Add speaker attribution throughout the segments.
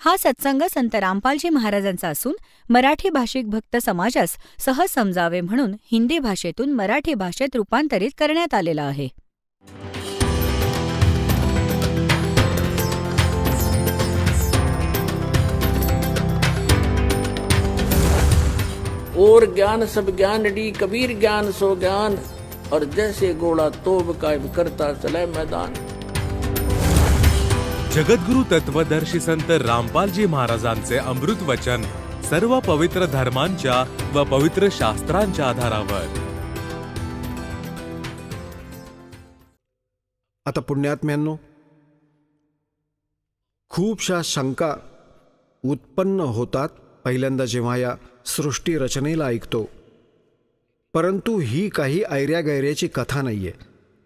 Speaker 1: हा सत्संग संत रामपालजी महाराजांचा असून मराठी भाषिक भक्त समाजास सहज समजावे म्हणून हिंदी भाषेतून मराठी भाषेत रूपांतरित करण्यात आलेला आहे.
Speaker 2: और ज्ञान सब ज्ञान डी कबीर ज्ञान सो ज्ञान, और जैसे घोड़ा तोब कायम करता चले मैदान.
Speaker 3: जगद्गुरु तत्वदर्शी संत रामपालजी महाराजांचे अमृत वचन सर्व पवित्र धर्मांच्या व पवित्र शास्त्रांच्या आधारावर.
Speaker 4: आता पुण्यात्म्यांनो, खूपशा शंका उत्पन्न होतात पहिल्यांदा जेव्हा या सृष्टी रचनेला ऐकतो. परंतु ही काही ऐऱ्यागैऱ्याची कथा नाहीये.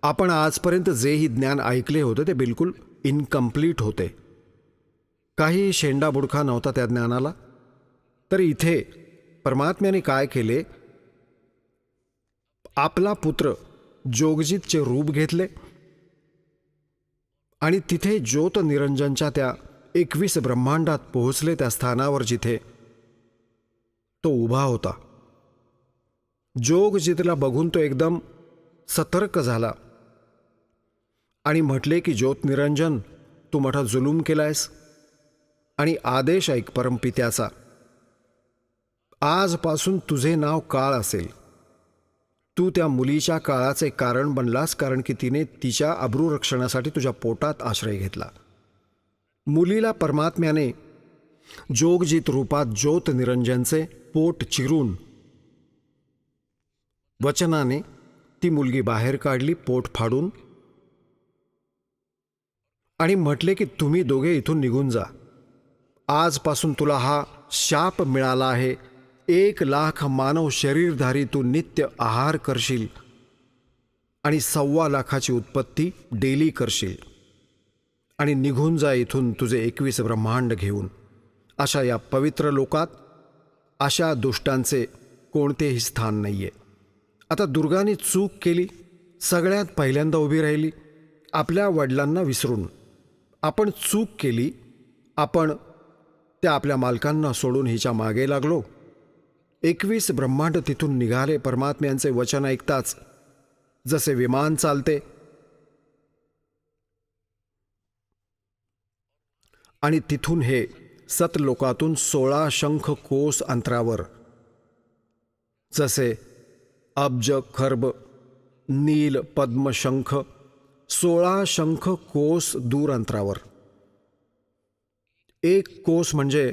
Speaker 4: आपण आजपर्यंत जेही ज्ञान ऐकले होते ते बिलकुल इनकम्प्लीट होते. काही शेंडा बुडखा नव्हता त्या ज्ञानाला. तर इथे परमात्म्याने काय केले, आपला पुत्र जोगजीतचे रूप घेतले आणि तिथे ज्योत निरंजनच्या त्या 21 ब्रह्मांडात पोहोचले, त्या स्थानावर जिथे तो उभा होता. जोगजीतला बघून तो एकदम सतर्क झाला आणि म्हटले की ज्योत निरंजन, तू मोठा जुलूम केलायस आणि आदेश ऐक परमपित्याचा. आजपासून तुझे नाव काळ असेल. तू त्या मुलीच्या काळाचे कारण बनलास, कारण की तिने तिच्या अब्रूरक्षणासाठी तुझ्या पोटात आश्रय घेतला. मुलीला परमात्म्याने जोगजीत रूपात ज्योत निरंजनचे पोट चिरून वचनाने ती मुलगी बाहेर काढली, पोट फाडून, आणि म्हटले की तुम्ही दोघे इथून निघून जा. आजपासून तुला हा शाप मिळाला आहे. 1,00,000 मानव शरीरधारी तू नित्य आहार करशील आणि 1,25,00,000ची उत्पत्ती डेली करशील आणि निघून जा इथून तुझे 21 ब्रह्मांड घेऊन. अशा या पवित्र लोकात अशा दुष्टांचे कोणतेही स्थान नाहीये. आता दुर्गाने चूक केली. सगळ्यात पहिल्यांदा उभी राहिली आपल्या वडिलांना विसरून. आपण चूक केली. आपण त्या आपल्या मालकांना सोडून हिच्या मागे लागलो. 21 ब्रह्मांड तिथून निघाले. परमात्म्यांचे वचन ऐकताच जसे विमान चालते आणि तिथून हे सतलोकातून 16 शंख कोस अंतरावर, जसे अब्ज, खर्ब, नील, पद्म, शंख, 16 शंख कोस दूर अंतरावर. एक कोस म्हणजे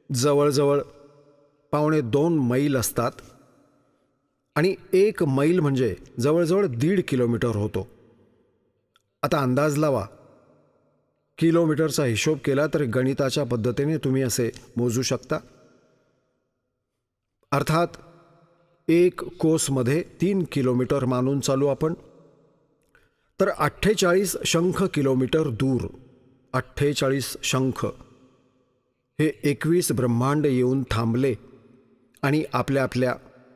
Speaker 4: जवळजवळ 2.25 मैल असतात आणि 1 मैल म्हणजे जवळजवळ 1.5 किलोमीटर होतो. आता अंदाज लावा. किलोमीटरचा हिशोब केला तर गणिताच्या पद्धतीने तुम्ही असे मोजू शकता. अर्थात 1 कोसमध्ये 3 किलोमीटर मानून चालू आपण, तर 48 शंख किलोमीटर दूर 48 शंख हे 21 ब्रह्मांड येऊन थांबले आणि आपल्या आपल्या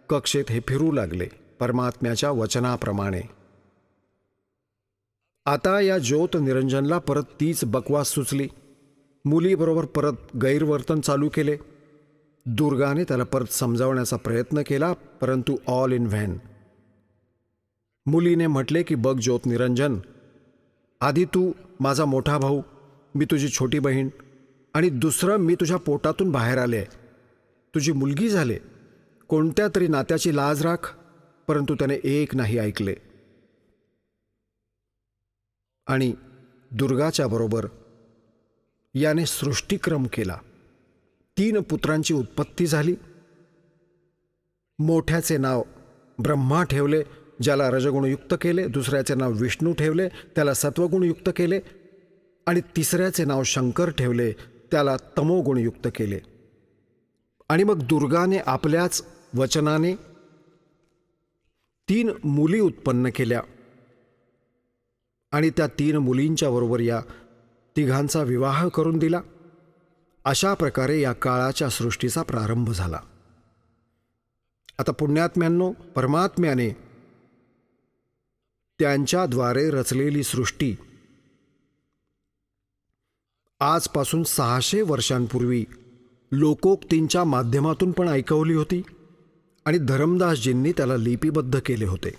Speaker 4: कक्षेत हे फिरू लागले परमात्म्याच्या वचनाप्रमाणे. आता या ज्योत निरंजनला परत तीच बकवास सुचली. मुलीबरोबर परत गैरवर्तन चालू केले. दुर्गाने त्याला परत समजावण्याचा प्रयत्न केला, परंतु ऑल इन व्हॅन. मुलीने म्हटले की बघ ज्योत निरंजन, आधी तू माझा मोठा भाऊ, मी तुझी छोटी बहीण, आणि दुसरं मी तुझ्या पोटातून बाहेर आले, तुझी मुलगी झाले. कोणत्या तरी नात्याची लाज राख. परंतु त्याने एक नाही ऐकले आणि दुर्गाच्या बरोबर याने सृष्टिक्रम केला. 3 पुत्रांची उत्पत्ती झाली. मोठ्याचे नाव ब्रह्मा ठेवले, ज्याला रजगुणयुक्त केले. दुसऱ्याचे नाव विष्णू ठेवले, त्याला सत्वगुणयुक्त केले. आणि तिसऱ्याचे नाव शंकर ठेवले, त्याला तमोगुणयुक्त केले. आणि मग दुर्गाने आपल्याच वचनाने 3 मुली उत्पन्न केल्या आणि त्या 3 मुलींच्या बरोबर या तिघांचा विवाह करून दिला. अशा प्रकारे या काळाच्या सृष्टीचा प्रारंभ झाला. आता पुण्यात्म्यांनो, परमात्म्याने त्यांच्याद्वारे रचलेली सृष्टी आजपासून 600 वर्षांपूर्वी लोकोक्तींच्या माध्यमातून पण ऐकवली होती आणि धरमदासजींनी त्याला लिपिबद्ध केले होते.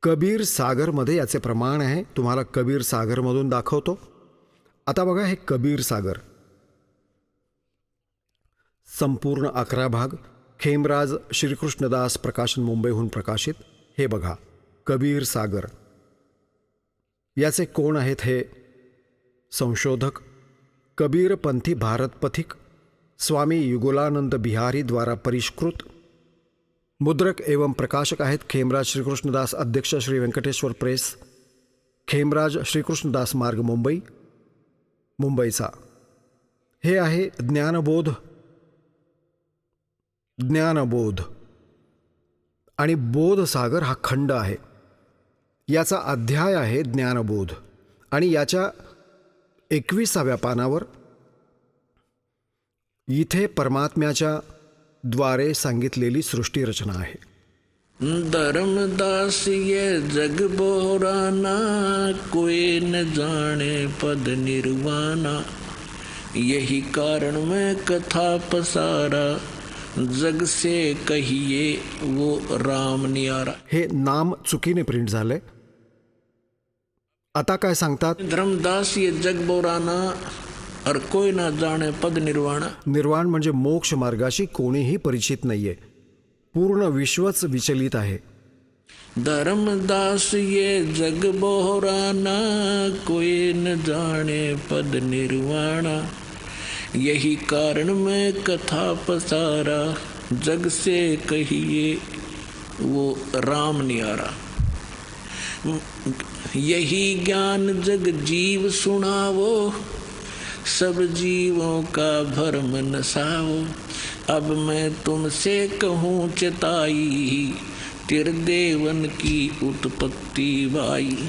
Speaker 4: कबीर सागरमध्ये याचे प्रमाण आहे. तुम्हाला कबीर सागरमधून दाखवतो. आता बघा, हे कबीर सागर संपूर्ण 11 भाग, खेमराज श्रीकृष्णदास प्रकाशन, मुंबईहून प्रकाशित. हे बघा, कबीर सागर. याचे कोण आहेत हे संशोधक? कबीरपंथी भारत पथिक, स्वामी युगलानंद बिहारी द्वारा परिष्कृत. मुद्रक एवं प्रकाशक आहेत खेमराज श्रीकृष्णदास, अध्यक्ष श्री वेंकटेश्वर प्रेस, खेमराज श्रीकृष्णदास मार्ग, मुंबई, मुंबईचा. हे आहे ज्ञानबोध. ज्ञानबोध आणि बोधसागर हा खंड आहे. याचा अध्याय आहे ज्ञानबोध आणि याच्या 21व्या पानावर इथे परमात्म्याच्या द्वारे सांगितलेली सृष्टी रचना आहे.
Speaker 2: धर्मदास ये जग बोराना, कोई न जाने पद निर्वाणा. यही कारण मैं कथा पसारा, जग से कहिए वो राम नियारा.
Speaker 4: हे नाम चुकीने प्रिंट झालंय. आता काय सांगतात?
Speaker 2: धर्मदास ये जग बोराना और कोई ना जाने पद निर्वाणा.
Speaker 4: निर्वाण म्हणजे मोक्ष मार्गाशी कोणीही परिचित नाहीये. पूर्ण विश्वच विचलित आहे.
Speaker 2: धर्मदास ये जग बोराना, कोई न जाने पद निर्वाणा. यही कारण मैं कथा पसारा, जग से कहिए वो राम नियारा. यही ज्ञान जग जीव सुनावो, सब जीवों का भरम नसाओ. अब मैं तुमसे कहूँ चिताई, तिरदेवन की उत्पत्ति बाई.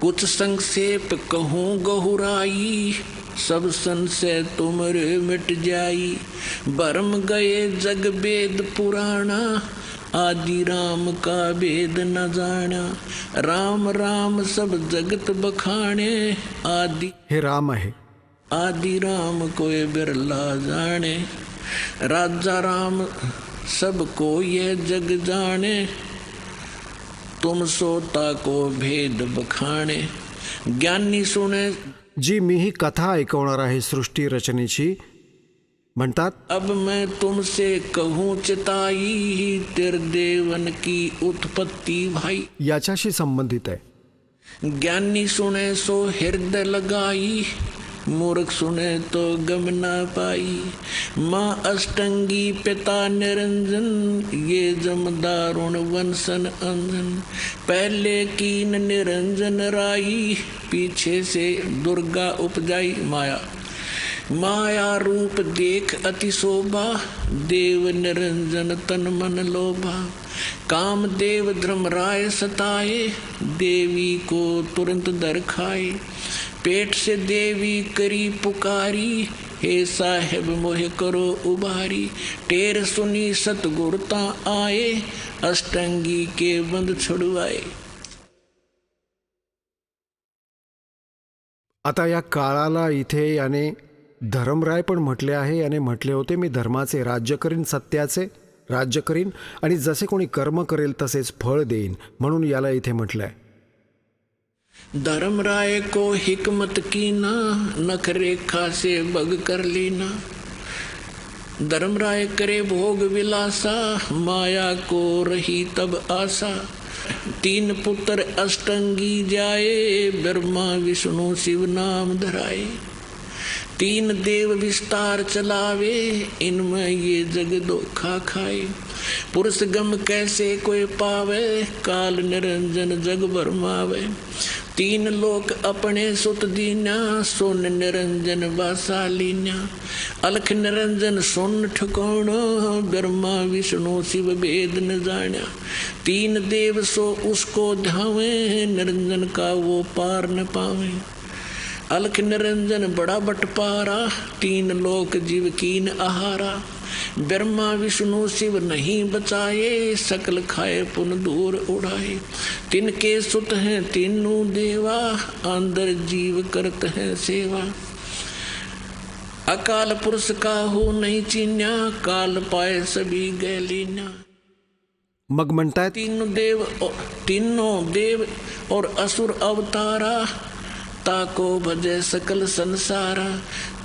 Speaker 2: कुछ संक्षेप कहूँ गहुराई, सब संशय तुमरे मिट जाई. भरम गए जग वेद पुराना, आदि राम का वेद न जाना. राम राम सब जगत बखाने, आदि
Speaker 4: हे राम आहे.
Speaker 2: आदि राम कोई बिरला जाने. राजा राम सबको ये जग जाने, तुम सोता को भेद बखाणे. ज्ञानी सुने.
Speaker 4: जी मी ही कथा ऐकवणार आहे सृष्टी रचनेची. म्हणतात,
Speaker 2: अब मैं तुमसे कहूँ चिताई, तिरदेवन की उत्पत्ति भाई.
Speaker 4: याच्याशी संबंधित आहे.
Speaker 2: ज्ञानी सुने सो हृदय लगाई, मूर्ख सुने तो गम न पाई. माँ अष्टंगी पिता निरंजन, ये जमदारुण वंशन अंजन. पहले कीन निरंजन राई, पीछे से दुर्गा उपजाई माया. माया रूप देख अति शोभा, देव निरंजन तन मन लोभा. काम देव धर्मराय सताए, देवी को तुरंत दर खाए. पेट से देवी करी पुकारी, हे साहेब मोहे करो उबारी. टेर सुनी सतगुरता आए, अष्टंगी के बंद छुड़वाए.
Speaker 4: आता या काळाला इथे याने धर्मराय पण म्हटले आहे. याने म्हटले होते, मी धर्माचे राज्य करीन, सत्याचे राज्य करीन आणि जसे कोणी कर्म करेल तसेच फळ देईन, म्हणून याला इथे म्हटलंय.
Speaker 2: धर्मराय को हिकमत कीना, नख रेखा से बग कर लीना. धर्मराय करे भोग विलासा, माया को रही तब आशा. 3 पुत्र अष्टंगी जाए, ब्रह्मा विष्णु शिव नाम धराए. 3 देव विस्तार चलावे, इनमें ये जग धोखा खाए. पुरुष गम कैसे कोई पावे, काल निरंजन जग भरमावे. 3 लोक अपने सुत दीना, सोन निरंजन वासा लीना. अलख निरंजन सोन ठिकाना, ब्रह्मा विष्णु शिव वेद न जाना. 3 देव सो उसको ध्यावे, निरंजन का वो पार न पावे. अलख निरंजन बड़ा बटपारा, 3 लोक जीव कीन आहारा. ब्रह्मा विष्णु शिव नहीं बचाए, सकल खाए पुन दूर उड़ाए। तिनके सुत हैं तीनों देवा, अंदर जीव करत हैं सेवा। अकाल पुरुष का हो नहीं चीन्या, काल पाए सभी गए लीन्या।
Speaker 4: मग म्हणतायत
Speaker 2: तीनों देव और असुर अवतारा, ताको भजे सकल संसारा।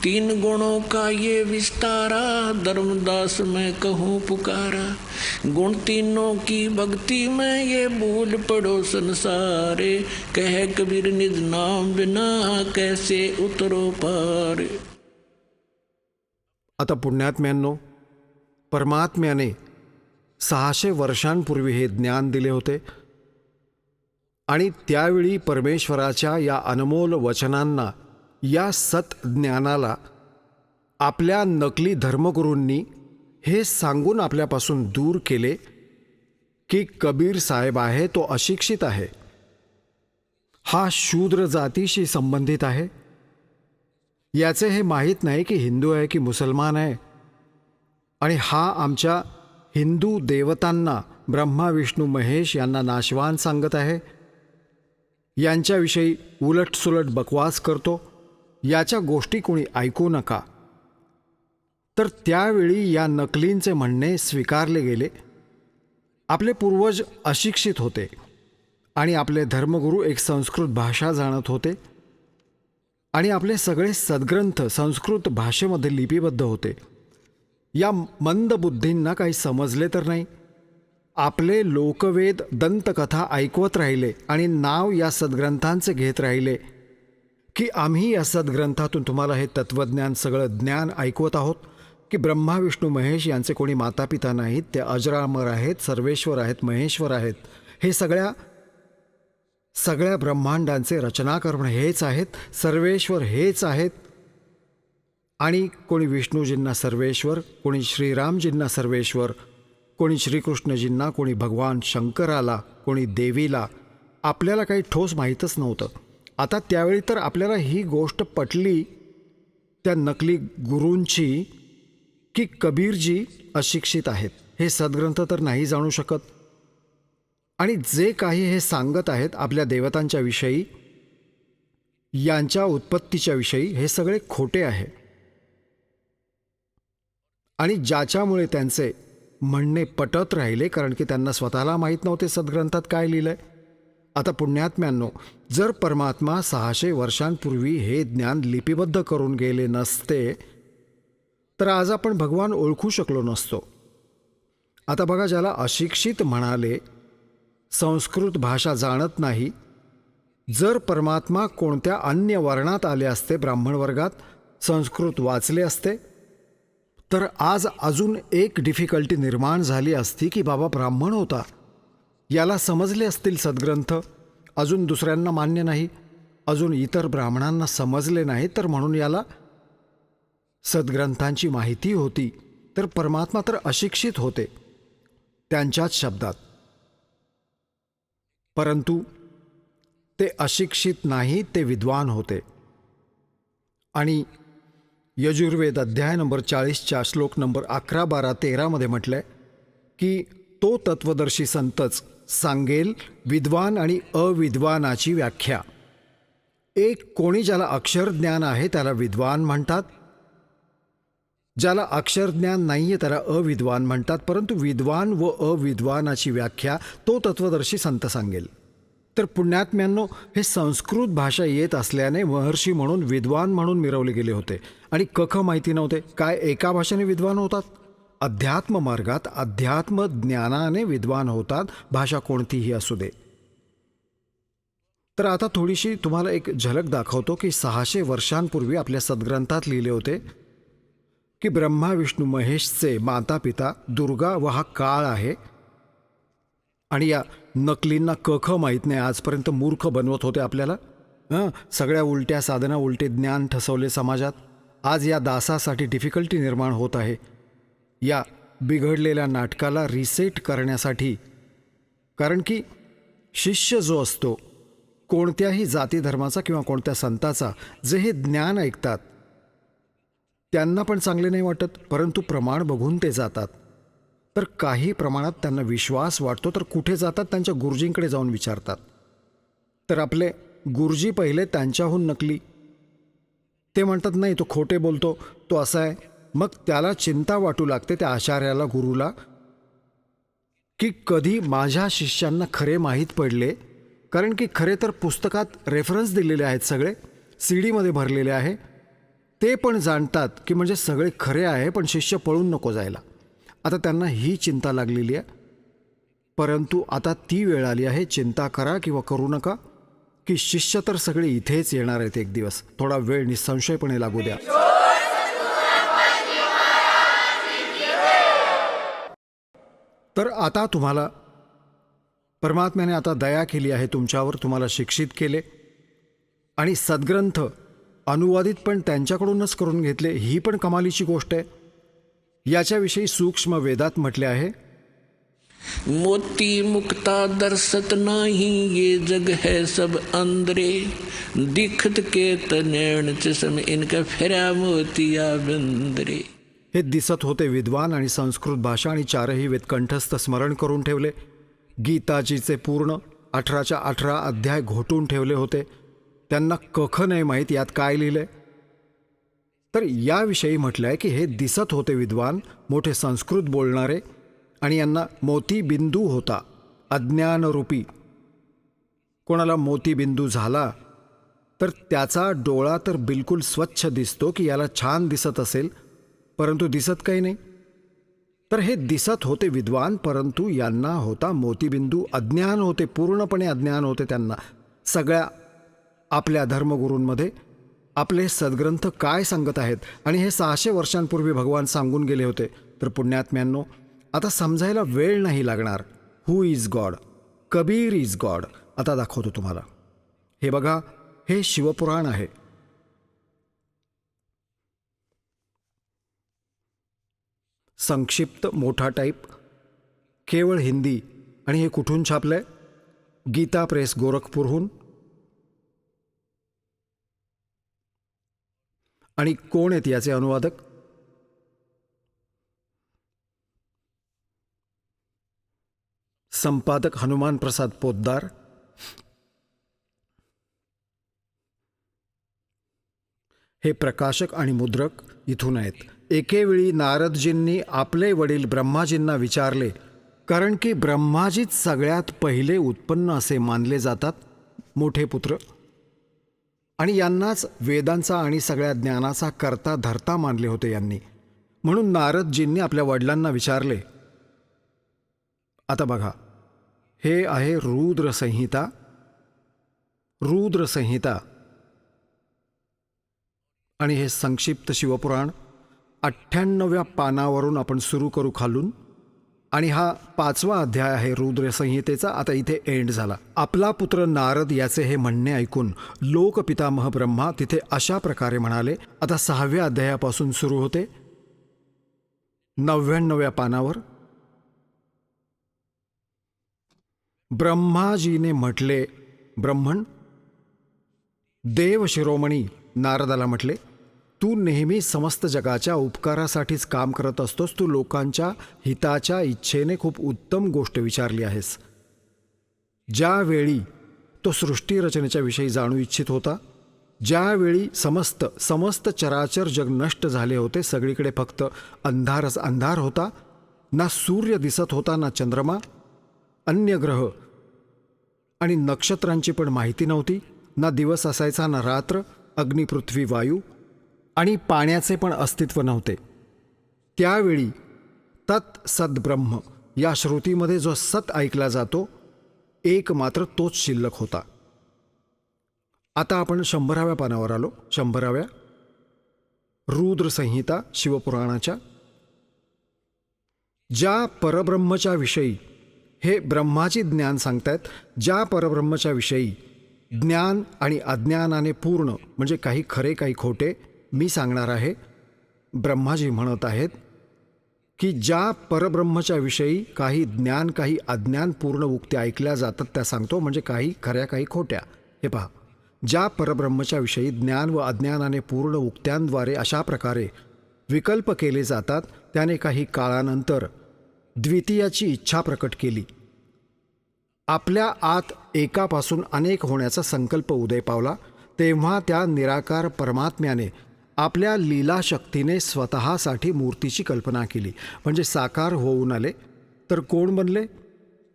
Speaker 2: तीन गुणों का ये विस्तारा, धर्मदास मैं कहूँ पुकारा। गुण तीनों की भक्ति में ये भूल पड़ो संसारे, कह कबीर निज नाम बिना कैसे उतरो पार।
Speaker 4: आता पुण्यात्म्यांनो, परमात्म्याने 600 वर्षांपूर्वी हे ज्ञान दिले होते आणि त्यावेळी परमेश्वराच्या या अनमोल वचनांना, या सतज्ञानाला आपल्या नकली धर्मगुरूंनी हे सांगून आपल्यापासून दूर केले की कबीर साहेब आहे तो अशिक्षित आहे, हा शूद्र जातीशी संबंधित आहे, याचे हे माहीत नाही की हिंदू आहे की मुसलमान आहे, आणि हा आमच्या हिंदू देवतांना ब्रह्मा विष्णू महेश यांना नाशवान सांगत आहे, यांच्याविषयी उलटसुलट बकवास करतो, याच्या गोष्टी कोणी ऐकू नका. तर त्यावेळी या नकलींचे म्हणणे स्वीकारले गेले. आपले पूर्वज अशिक्षित होते आणि आपले धर्मगुरू एक संस्कृत भाषा जाणत होते आणि आपले सगळे सद्ग्रंथ संस्कृत भाषेमध्ये लिपिबद्ध होते. या मंद बुद्धींना काही समजले तर नाही. आपले लोकवेद दंतकथा ऐकवत राहिले आणि नाव या सद्ग्रंथांचे घेत राहिले की आम्ही या सद्ग्रंथातून तुम्हाला हे तत्त्वज्ञान सगळं ज्ञान ऐकवत आहोत की ब्रह्मा विष्णू महेश यांचे कोणी मातापिता नाहीत, ते अजरामर आहेत, सर्वेश्वर आहेत, महेश्वर आहेत, हे सगळ्या ब्रह्मांडांचे रचनाकर्म हेच आहेत, सर्वेश्वर हेच आहेत. आणि कोणी विष्णूजींना सर्वेश्वर, कोणी श्रीरामजींना सर्वेश्वर, कोणी श्रीकृष्णजींना, कोणी भगवान शंकराला, कोणी देवीला. आपल्याला काही ठोस माहीतच नव्हतं. आता त्यावेळी तर आपल्याला ही गोष्ट पटली त्या नकली गुरूंची की कबीरजी अशिक्षित आहेत, हे सद्ग्रंथ तर नाही जाणू शकत, आणि जे काही हे सांगत आहेत आपल्या देवतांच्या विषयी, यांच्या उत्पत्तीच्या विषयी, हे सगळे खोटे आहे. आणि ज्याच्यामुळे त्यांचे म्हणणे पटत राहिले, कारण की त्यांना स्वतःला माहीत नव्हते सद्ग्रंथात काय लिहिलंय. आता पुण्यात्म्यांनो, जर परमात्मा 600 वर्षांपूर्वी हे ज्ञान लिपिबद्ध करून गेले नसते तर आज आपण भगवान ओळखू शकलो नसतो. आता बघा, ज्याला अशिक्षित म्हणाले, संस्कृत भाषा जाणत नाही, जर परमात्मा कोणत्या अन्य वर्णात आले असते, ब्राह्मण वर्गात, संस्कृत वाचले असते, तर आज अजून एक डिफिकल्टी निर्माण झाली असती की बाबा ब्राह्मण होता, याला समजले असतील सद्ग्रंथ, अजून दुसऱ्यांना मान्य नाही, अजून इतर ब्राह्मणांना समजले नाही, तर म्हणून याला सद्ग्रंथांची माहिती होती. तर परमात्मा तर अशिक्षित होते त्यांच्याच शब्दात, परंतु ते अशिक्षित नाही, ते विद्वान होते. आणि यजुर्वेद अध्याय नंबर 40च्या श्लोक नंबर 11, 12, 13 म्हटलंय की तो तत्वदर्शी संतच सांगेल विद्वान आणि अविद्वानाची व्याख्या. एक कोणी ज्याला अक्षरज्ञान आहे त्याला विद्वान म्हणतात, ज्याला अक्षरज्ञान नाही आहे त्याला अविद्वान म्हणतात, परंतु विद्वान व अविद्वानाची व्याख्या तो तत्वदर्शी संत सांगेल. तर पुण्यात्म्यांनो, हे संस्कृत भाषा येत असल्याने महर्षी म्हणून विद्वान म्हणून मिरवले गेले होते आणि कख माहिती नव्हते. काय एका भाषेने विद्वान होतात? अध्यात्म मार्गात अध्यात्म ज्ञानाने विद्वान होतात, भाषा कोणतीही असू दे. तर आता थोडीशी तुम्हाला एक झलक दाखवतो की 600 वर्षांपूर्वी आपल्या सद्ग्रंथात लिहिले होते की ब्रह्मा विष्णू महेशचे माता पिता दुर्गा व हा काळ आहे. आणि या नकलींना कख माहीत नाही, आजपर्यंत मूर्ख बनवत होते आपल्याला. सगळ्या उलट्या साधना, उलटे ज्ञान ठसवले समाजात. आज या दासासाठी डिफिकल्टी निर्माण होत आहे. या बिघडलेल्या नाटकाला रिसेट करण्यासाठी, कारण की शिष्य जो असतो कोणत्याही जाती धर्माचा किंवा कोणत्या संताचा, जे हे ज्ञान ऐकतात त्यांना पण चांगले नाही वाटत, परंतु प्रमाण बघून ते जातात. तर काही प्रमाणात त्यांना विश्वास वाटतो, तर कुठे जातात? त्यांच्या गुरुजींकडे जाऊन विचारतात. तर आपले गुरुजी पहिले त्यांच्याहून नकली. ते म्हणतात नाही, तो खोटे बोलतो, तो असा आहे. मग त्याला चिंता वाटू लागते त्या आचार्याला, गुरुला, की कधी माझ्या शिष्यांना खरे माहीत पडले. कारण की खरे तर पुस्तकात रेफरन्स दिलेले आहेत, सगळे CD मध्ये भरलेले आहे. ते पण जाणतात की म्हणजे सगळे खरे आहे, पण शिष्य पळून नको जायला. आता त्यांना ही चिंता लागलेली आहे. परंतु आता ती वेळ आली आहे, चिंता करा किंवा करू नका, की शिष्य तर सगळे इथेच येणार आहेत एक दिवस. थोडा वेळ निसंशयपणे लागू द्या. तर आता तुम्हाला परमात्म्याने आता दया केली आहे तुमच्यावर, तुम्हाला शिक्षित केले आणि सद्ग्रंथ अनुवादित पण त्यांच्याकडूनच करून घेतले. ही पण कमालीची गोष्ट आहे. याच्याविषयी सूक्ष्म वेदात म्हटले आहे,
Speaker 2: मोती मुक्ता दर्शत नाही, ये जग है सब अंदरे, दिखत के तनैण चश्म इनका फिरा मोतिया बिंदरे.
Speaker 4: हे दिसत होते विद्वान आणि संस्कृत भाषा आणि 4ही वेद कंठस्थ स्मरण करून ठेवले. गीताजीचे पूर्ण 18च्या 18 अध्याय घोटून ठेवले होते. त्यांना कख नाही माहीत यात काय लिहिले. तर याविषयी म्हटलं आहे की हे दिसत होते विद्वान, मोठे संस्कृत बोलणारे, आणि यांना मोतीबिंदू होता, अज्ञानरूपी. कोणाला मोतीबिंदू झाला तर त्याचा डोळा तर बिलकुल स्वच्छ दिसतो की याला छान दिसत असेल, परंतु दिसत काही नाही. तर हे दिसत होते विद्वान, परंतु यांना होता मोतीबिंदू. अज्ञान होते, पूर्णपणे अज्ञान होते त्यांना. सगळ्या आपल्या धर्मगुरूंमध्ये आपले सद्ग्रंथ काय सांगत आहेत, आणि हे 600 वर्षांपूर्वी भगवान सांगून गेले होते. तर पुण्यात्म्यांनो, आता समजायला वेळ नाही लागणार. Who is God? Kabir is God. आता दाखवतो तुम्हाला. हे बघा, हे शिवपुराण आहे. संक्षिप्त मोठा टाईप, केवळ हिंदी. आणि हे कुठून छापलंय? गीता प्रेस, गोरखपूरहून. आणि कोण आहेत याचे अनुवादक? संपादक हनुमान प्रसाद पोद्दार. हे प्रकाशक आणि मुद्रक इथून आहेत. एकेवेळी नारदजींनी आपले वडील ब्रह्माजींना विचारले, कारण की ब्रह्माजीच सगळ्यात पहिले उत्पन्न असे मानले जातात, मोठे पुत्र, आणि यांनाच वेदांचा आणि सगळ्या ज्ञानाचा कर्ता धर्ता मानले होते यांनी. म्हणून नारदजींनी आपल्या वडिलांना विचारले. आता बघा, हे आहे रुद्रसंहिता. रुद्रसंहिता आणि हे संक्षिप्त शिवपुराण 98व्या पानावरून आपण सुरू करू खालून. आणि हा 5वा अध्याय आहे रुद्रसंहितेचा. आता इथे एंड झाला. आपला पुत्र नारद याचे हे म्हणणे ऐकून लोकपितामह ब्रह्मा तिथे अशा प्रकारे म्हणाले. आता 6व्या अध्यायापासून सुरू होते 99व्या पानावर. ब्रह्माजीने म्हटले, ब्रह्मण देव शिरोमणी नारदाला म्हटले, तू नेहमी समस्त जगाच्या उपकारासाठीच काम करत असतोस. तू लोकांच्या हिताच्या इच्छेने खूप उत्तम गोष्ट विचारली आहेस. ज्यावेळी तो सृष्टीरचनेच्या विषयी जाणू इच्छित होता, ज्यावेळी समस्त चराचर जग नष्ट झाले होते, सगळीकडे फक्त अंधारच अंधार होता, ना सूर्य दिसत होता, ना चंद्रमा, अन्य ग्रह आणि नक्षत्रांची पण माहिती नव्हती, ना दिवस असायचा ना रात्र, अग्नी पृथ्वी वायू आणि पाण्याचे पण अस्तित्व नव्हते. त्यावेळी तत् सद्ब्रह्म या श्रुतीमध्ये जो सत ऐकला जातो, एक मात्र तोच शिल्लक होता. आता आपण 100व्या पानावर आलो. 100व्या रुद्रसंहिता शिवपुराणाच्या. ज्या परब्रह्मच्या विषयी हे ब्रह्माची ज्ञान सांगतायत, ज्या परब्रह्मच्या विषयी ज्ञान आणि अज्ञानाने पूर्ण, म्हणजे काही खरे काही खोटे मी सांगणार आहे. ब्रह्माजी म्हणत आहेत की ज्या परब्रह्मच्या विषयी काही ज्ञान काही अज्ञान पूर्ण उक्त्या ऐकल्या जातात त्या सांगतो, म्हणजे काही खऱ्या काही खोट्या. हे पहा, ज्या परब्रह्मच्या विषयी ज्ञान व अज्ञानाने पूर्ण उक्त्यांद्वारे अशा प्रकारे विकल्प केले जातात, त्याने काही काळानंतर द्वितीयाची इच्छा प्रकट केली. आपल्या आत एकापासून अनेक होण्याचा संकल्प उदय पावला. तेव्हा त्या निराकार परमात्म्याने आपल्या लीलाशक्तीने स्वतःसाठी मूर्तीची कल्पना केली. म्हणजे साकार होऊन आले. तर कोण बनले?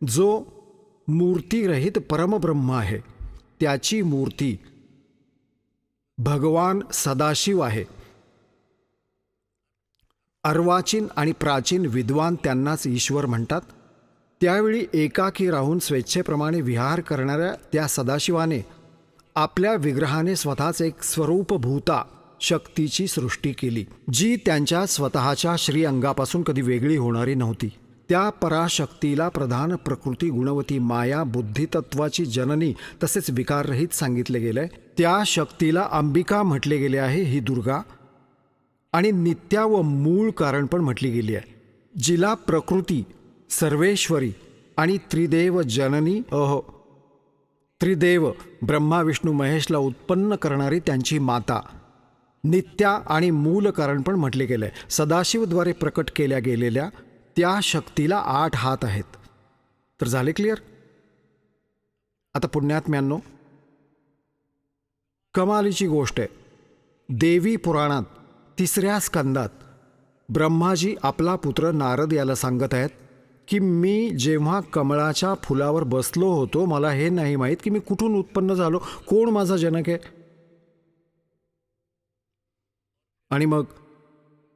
Speaker 4: जो मूर्तीरहित परमब्रह्म आहे त्याची मूर्ती भगवान सदाशिव आहे. अर्वाचीन आणि प्राचीन विद्वान त्यांनाच ईश्वर म्हणतात. त्यावेळी एकाकी राहून स्वेच्छेप्रमाणे विहार करणाऱ्या त्या सदाशिवाने आपल्या विग्रहाने स्वतःच एक स्वरूपभूता शक्तीची सृष्टी केली, जी त्यांच्या स्वतःच्या श्रीअंगापासून कधी वेगळी होणारी नव्हती. त्या पराशक्तीला प्रधान प्रकृती गुणवती माया बुद्धितत्वाची जननी तसेच विकाररहित सांगितले गेले. त्या शक्तीला अंबिका म्हटले गेले आहे. ही दुर्गा आणि नित्या व मूळ कारण पण म्हटली गेली आहे. जिला प्रकृती, सर्वेश्वरी आणि त्रिदेव जननी त्रिदेव ब्रह्मा विष्णू महेशला उत्पन्न करणारी त्यांची माता नित्या आणि मूल कारण पण म्हटले गेले. सदाशिवद्वारे प्रकट केल्या गेलेल्या त्या शक्तीला 8 हात आहेत. तर झाले क्लिअर? आता पुण्यात्म्यांनो, कमालीची गोष्ट आहे. देवी पुराणात 3ऱ्या स्कंदात ब्रह्माजी आपला पुत्र नारद याला सांगत आहेत की मी जेव्हा कमळाच्या फुलावर बसलो होतो, मला हे नाही माहीत की मी कुठून उत्पन्न झालो, कोण माझा जनक आहे. आणि मग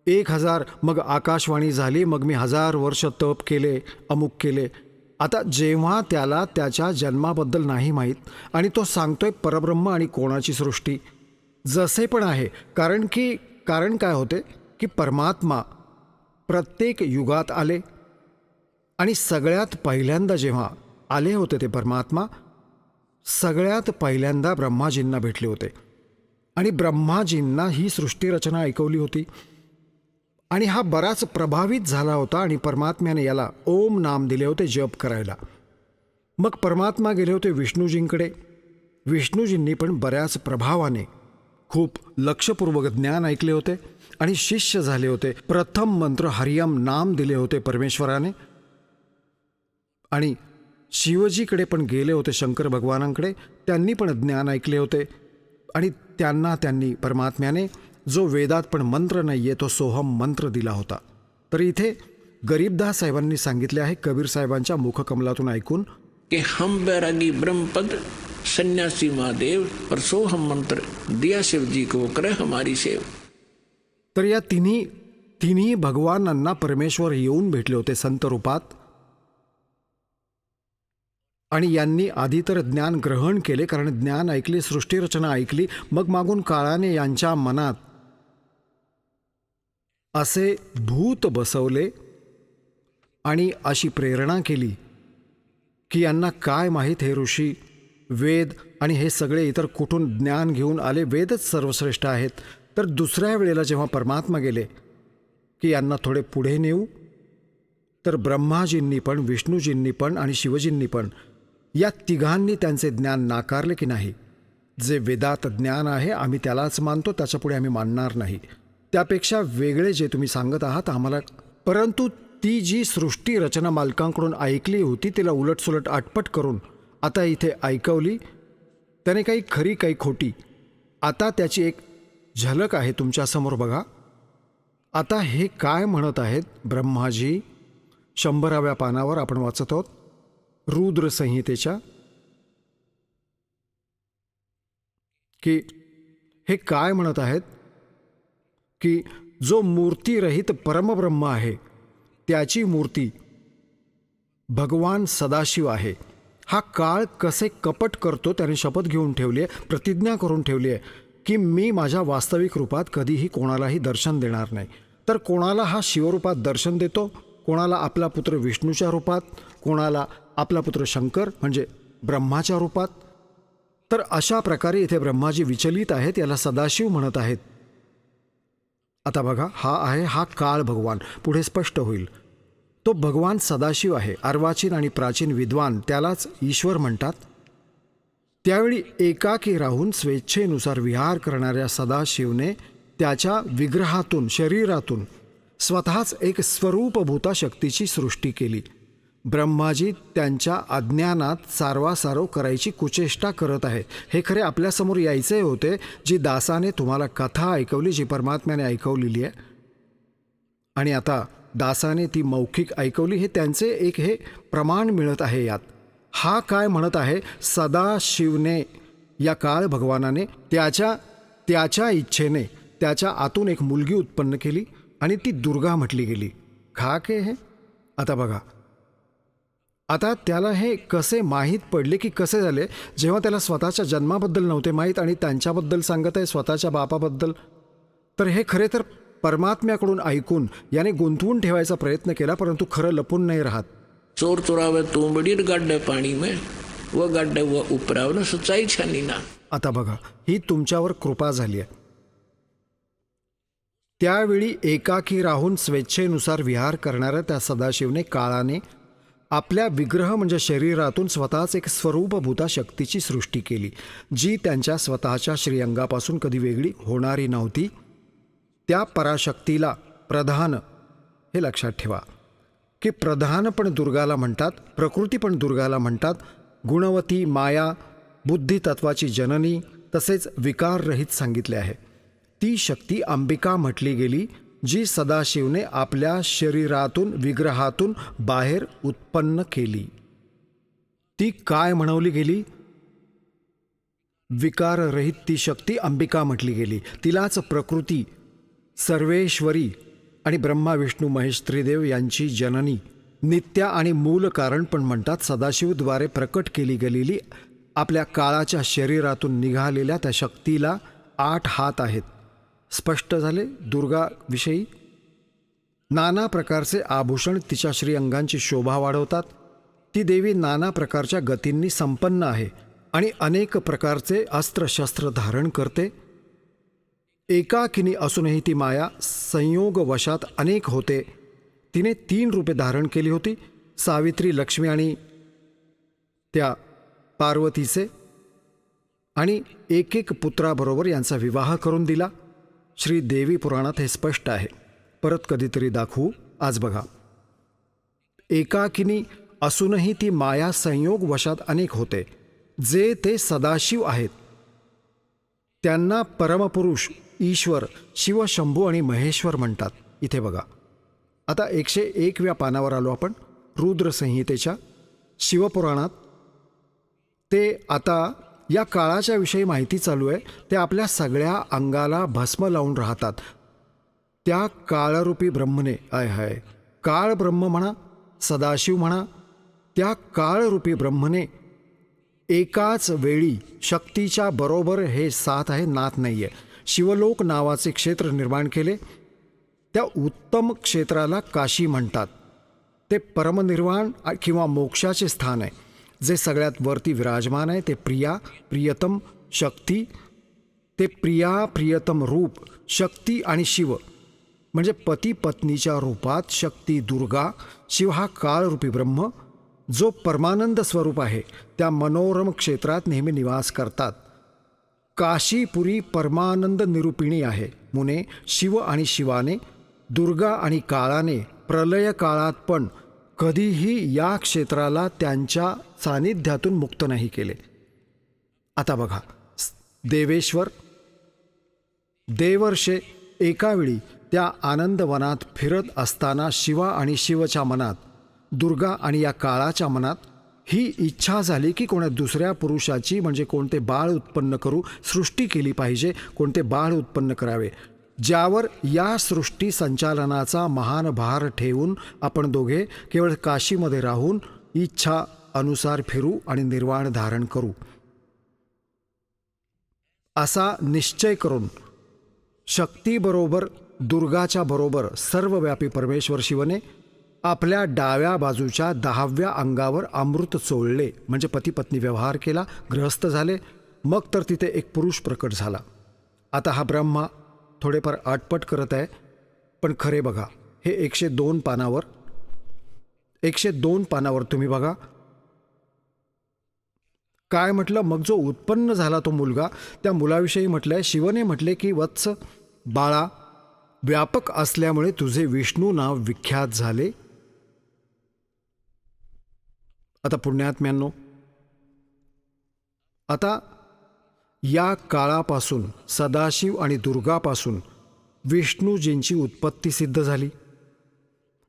Speaker 4: 1000 मग आकाशवाणी झाली, मग मी 1000 वर्ष तप केले, अमुक केले. आता जेव्हा त्याला त्याच्या जन्माबद्दल नाही माहीत आणि तो सांगतोय परब्रह्म आणि कोणाची सृष्टी जसे पण आहे, कारण काय होते की परमात्मा प्रत्येक युगात आले आणि सगळ्यात पहिल्यांदा जेव्हा आले होते ते परमात्मा सगळ्यात पहिल्यांदा ब्रह्माजींना भेटले होते आणि ब्रह्माजींना ही सृष्टीरचना ऐकवली होती आणि हा बराच प्रभावित झाला होता आणि परमात्म्याने याला ओम नाम दिले होते जप करायला. मग परमात्मा गेले होते विष्णूजींकडे. विष्णूजींनी पण बऱ्याच प्रभावाने खूप लक्षपूर्वक ज्ञान ऐकले होते आणि शिष्य झाले होते. प्रथम मंत्र हरियम नाम दिले होते परमेश्वराने आणि शिवजीकडे पण गेले होते, शंकर भगवानांकडे. त्यांनी पण ज्ञान ऐकले होते आणि त्यांनी परमात्म्याने जो वेदात पण मंत्र नाही आहे तो सोहम मंत्र दिला होता. तर इथे गरीबदास साहेबांनी सांगितले आहे कबीर साहेबांच्या मुखकमलातून ऐकून
Speaker 2: कि हम बैरागी ब्रह्मपद सन्यासी महादेव और सोहम मंत्र दिया शिव जी को करे हमारी सेव.
Speaker 4: तर या तिन्ही भगवानांना परमेश्वर येऊन भेटले होते संत रूपात आणि यांनी आधी तर ज्ञान ग्रहण केले, कारण ज्ञान ऐकले, सृष्टीरचना ऐकली. मग मागून काळाने यांच्या मनात असे भूत बसवले आणि अशी प्रेरणा केली की यांना काय माहीत हे ऋषी वेद आणि हे सगळे इतर कुठून ज्ञान घेऊन आले, वेदच सर्वश्रेष्ठ आहेत. तर दुसऱ्या वेळेला जेव्हा परमात्मा गेले की यांना थोडे पुढे नेऊ, तर ब्रह्माजींनी पण विष्णूजींनी पण आणि शिवजींनी पण या तिघांनी त्यांचे ज्ञान नाकारले की नाही. जे वेदात ज्ञान आहे आम्ही त्यालाच मानतो, त्याच्यापुढे आम्ही मानणार नाही. त्यापेक्षा वेगळे जे तुम्ही सांगत आहात आम्हाला. परंतु ती जी सृष्टी रचना मालकांकडून ऐकली होती तिला उलटसुलट आटपट करून आता इथे ऐकवली. त्याने काही खरी काही खोटी. आता त्याची एक झलक आहे तुमच्यासमोर बघा. आता हे काय म्हणत आहेत ब्रह्माजी 100व्या पानावर आपण वाचत आहोत रुद्र संहितेच्या, की हे काय म्हणत आहेत की जो मूर्तीरहित परमब्रह्म आहे त्याची मूर्ती भगवान सदाशिव आहे. हा काळ कसे कपट करतो त्याने शपथ घेऊन ठेवली आहे, प्रतिज्ञा करून ठेवली आहे की मी माझ्या वास्तविक रूपात कधीही कोणालाही दर्शन देणार नाही. तर कोणाला हा शिवरूपात दर्शन देतो, कोणाला आपला पुत्र विष्णूच्या रूपात, कोणाला आपला पुत्र शंकर म्हणजे ब्रह्माच्या रूपात. तर अशा प्रकारे इथे ब्रह्माजी विचलित आहेत, याला सदाशिव म्हणत आहेत. आता बघा हा काळ भगवान पुढे स्पष्ट होईल. तो भगवान सदाशिव आहे. अर्वाचीन आणि प्राचीन विद्वान त्यालाच ईश्वर म्हणतात. त्यावेळी एकाकी राहून स्वेच्छेनुसार विहार करणाऱ्या सदाशिवने त्याच्या विग्रहातून शरीरातून स्वतःच एक स्वरूपभूता शक्तीची सृष्टी केली. ब्रह्माजी त्यांच्या अज्ञानात सारवासारव करायची कुचेष्टा करत आहे. हे खरे आपल्यासमोर यायचे होते. जी दासाने तुम्हाला कथा ऐकवली, जी परमात्म्याने ऐकवलेली आहे, आणि आता दासाने ती मौखिक ऐकवली, हे त्यांचे एक हे प्रमाण मिळत आहे. यात हा काय म्हणत आहे, सदाशिवने या काळ भगवानाने त्याच्या इच्छेने त्याच्या आतून एक मुलगी उत्पन्न केली आणि ती दुर्गा म्हटली गेली. खाक आहे हे. आता बघा, आता त्याला हे कसे माहीत पडले की कसे झाले, जेव्हा त्याला स्वतःच्या जन्माबद्दल नव्हते माहीत आणि त्यांच्याबद्दल सांगत आहे, स्वतःच्या बापाबद्दल. तर हे खरे तर परमात्म्याकडून ऐकून याने गुंतवून ठेवायचा प्रयत्न केला, परंतु खरं लपून नाही राहत.
Speaker 2: चोर चोरावे तुंबडीर गाड्डे पाणी में व गाड्डे व उपरावनं सच्चाई छानी ना.
Speaker 4: आता बघा, ही तुमच्यावर कृपा झाली आहे. त्यावेळी एकाकी राहून स्वेच्छेनुसार विहार करणाऱ्या त्या सदाशिवने काळाने आपल्या विग्रह म्हणजे शरीरातून स्वतःच एक स्वरूपभूता शक्तीची सृष्टी केली, जी त्यांच्या स्वतःच्या श्रीअंगापासून कधी वेगळी होणारी नव्हती. त्या पराशक्तीला प्रधान, हे लक्षात ठेवा की प्रधान पण दुर्गाला म्हणतात, प्रकृती पण दुर्गाला म्हणतात. गुणवती, माया, बुद्धितत्वाची जननी, तसेच विकाररहित सांगितले आहे. ती शक्ती अंबिका म्हटली गेली, जी सदाशिवने आपल्या शरीरातून विग्रहातून बाहेर उत्पन्न केली. ती काय म्हणवली गेली? विकाररहित ती शक्ती अंबिका म्हटली गेली. तिलाच प्रकृती, सर्वेश्वरी आणि ब्रह्मा विष्णू महेश त्रिदेव यांची जननी, नित्या आणि मूल कारण पण म्हणतात. सदाशिवद्वारे प्रकट केली गेलेली आपल्या काळाच्या शरीरातून निघालेल्या त्या शक्तीला 8 हात आहेत. स्पष्ट झाले दुर्गाविषयी. नाना प्रकारचे आभूषण तिच्या श्रीअंगांची शोभा वाढवतात. ती देवी नाना प्रकारच्या गतींनी संपन्न आहे आणि अनेक प्रकारचे अस्त्रशस्त्र धारण करते. एकाकिनी असूनही ती माया संयोगवशात अनेक होते. तिने 3 रूपे धारण केली होती, सावित्री, लक्ष्मी आणि त्या पार्वतीचे, आणि एक पुत्राबरोबर यांचा विवाह करून दिला. श्री देवी पुराणात हे स्पष्ट आहे. परत कधीतरी दाखवू. आज बघा, एकाकिनी असूनही ती माया संयोगवशात अनेक होते. जे ते सदाशिव आहेत त्यांना परमपुरुष, ईश्वर, शिव, शंभू आणि महेश्वर म्हणतात. इथे बघा, आता 101व्या पानावर आलो आपण रुद्रसंहितेच्या. शिवपुराणात ते आता या काळाच्या विषयी माहिती चालू आहे. ते आपल्या सगळ्या अंगाला भस्म लावून राहतात. त्या काळरूपी ब्रह्मने, हाय काळ ब्रह्म म्हणा, सदाशिव म्हणा, त्या काळरूपी ब्रह्मने एकाच वेळी शक्तीच्या बरोबर हे 7 आहे, नात नाही आहे, शिवलोक नावाचे क्षेत्र निर्माण केले. त्या उत्तम क्षेत्राला काशी म्हणतात. ते परमनिर्वाण किंवा मोक्षाचे स्थान आहे, जे सगळ्यात वरती विराजमान आहे. ते प्रिया, प्रियतम शक्ती, ते प्रिया प्रियतम रूप शक्ती आणि शिव म्हणजे पती पत्नीच्या रूपात शक्ती दुर्गा. शिव हा काळरूपी ब्रह्म जो परमानंद स्वरूप आहे, त्या मनोरम क्षेत्रात नेहमी निवास करतात. काशीपुरी परमानंद निरूपिणी आहे. मुने, शिव आणि शिवाने, दुर्गा आणि काळाने प्रलय काळात पण कधीही या क्षेत्राला त्यांच्या सानिध्यातून मुक्त नाही केले. आता बघा, देवेश्वर, देवर्षे एकावेळी त्या आनंदवनात फिरत असताना शिवा आणि शिवच्या मनात, दुर्गा आणि या काळाच्या मनात ही इच्छा झाली की कोणत्या दुसऱ्या पुरुषाची म्हणजे कोणते बाळ उत्पन्न करू, सृष्टी केली पाहिजे, कोणते बाळ उत्पन्न करावे. ज्यावर या सृष्टी संचालनाचा महान भार ठेवून आपण दोघे केवळ काशीमध्ये राहून इच्छा अनुसार फिरू आणि निर्वाण धारण करू, असा निश्चय करून शक्तीबरोबर दुर्गाच्या बरोबर सर्वव्यापी परमेश्वर शिवने आपल्या डाव्या बाजूच्या 10व्या अंगावर अमृत चोळले, म्हणजे पती पत्नी व्यवहार केला, गृहस्थ झाले. मग तर तिथे एक पुरुष प्रकट झाला. आता हा ब्रह्मा थोडेफार आटपट करत आहे, पण खरे बघा, हे 102 पानावर तुम्ही बघा काय म्हटलं. मग जो उत्पन्न झाला तो मुलगा, त्या मुलाविषयी म्हटलंय, शिवने म्हटले की वत्स, बाळा, व्यापक असल्यामुळे तुझे विष्णू नाव विख्यात झाले. आता पुण्यात्म्यांनो, आता या काळापासून सदाशिव आणि दुर्गापासून विष्णूजींची उत्पत्ती सिद्ध झाली,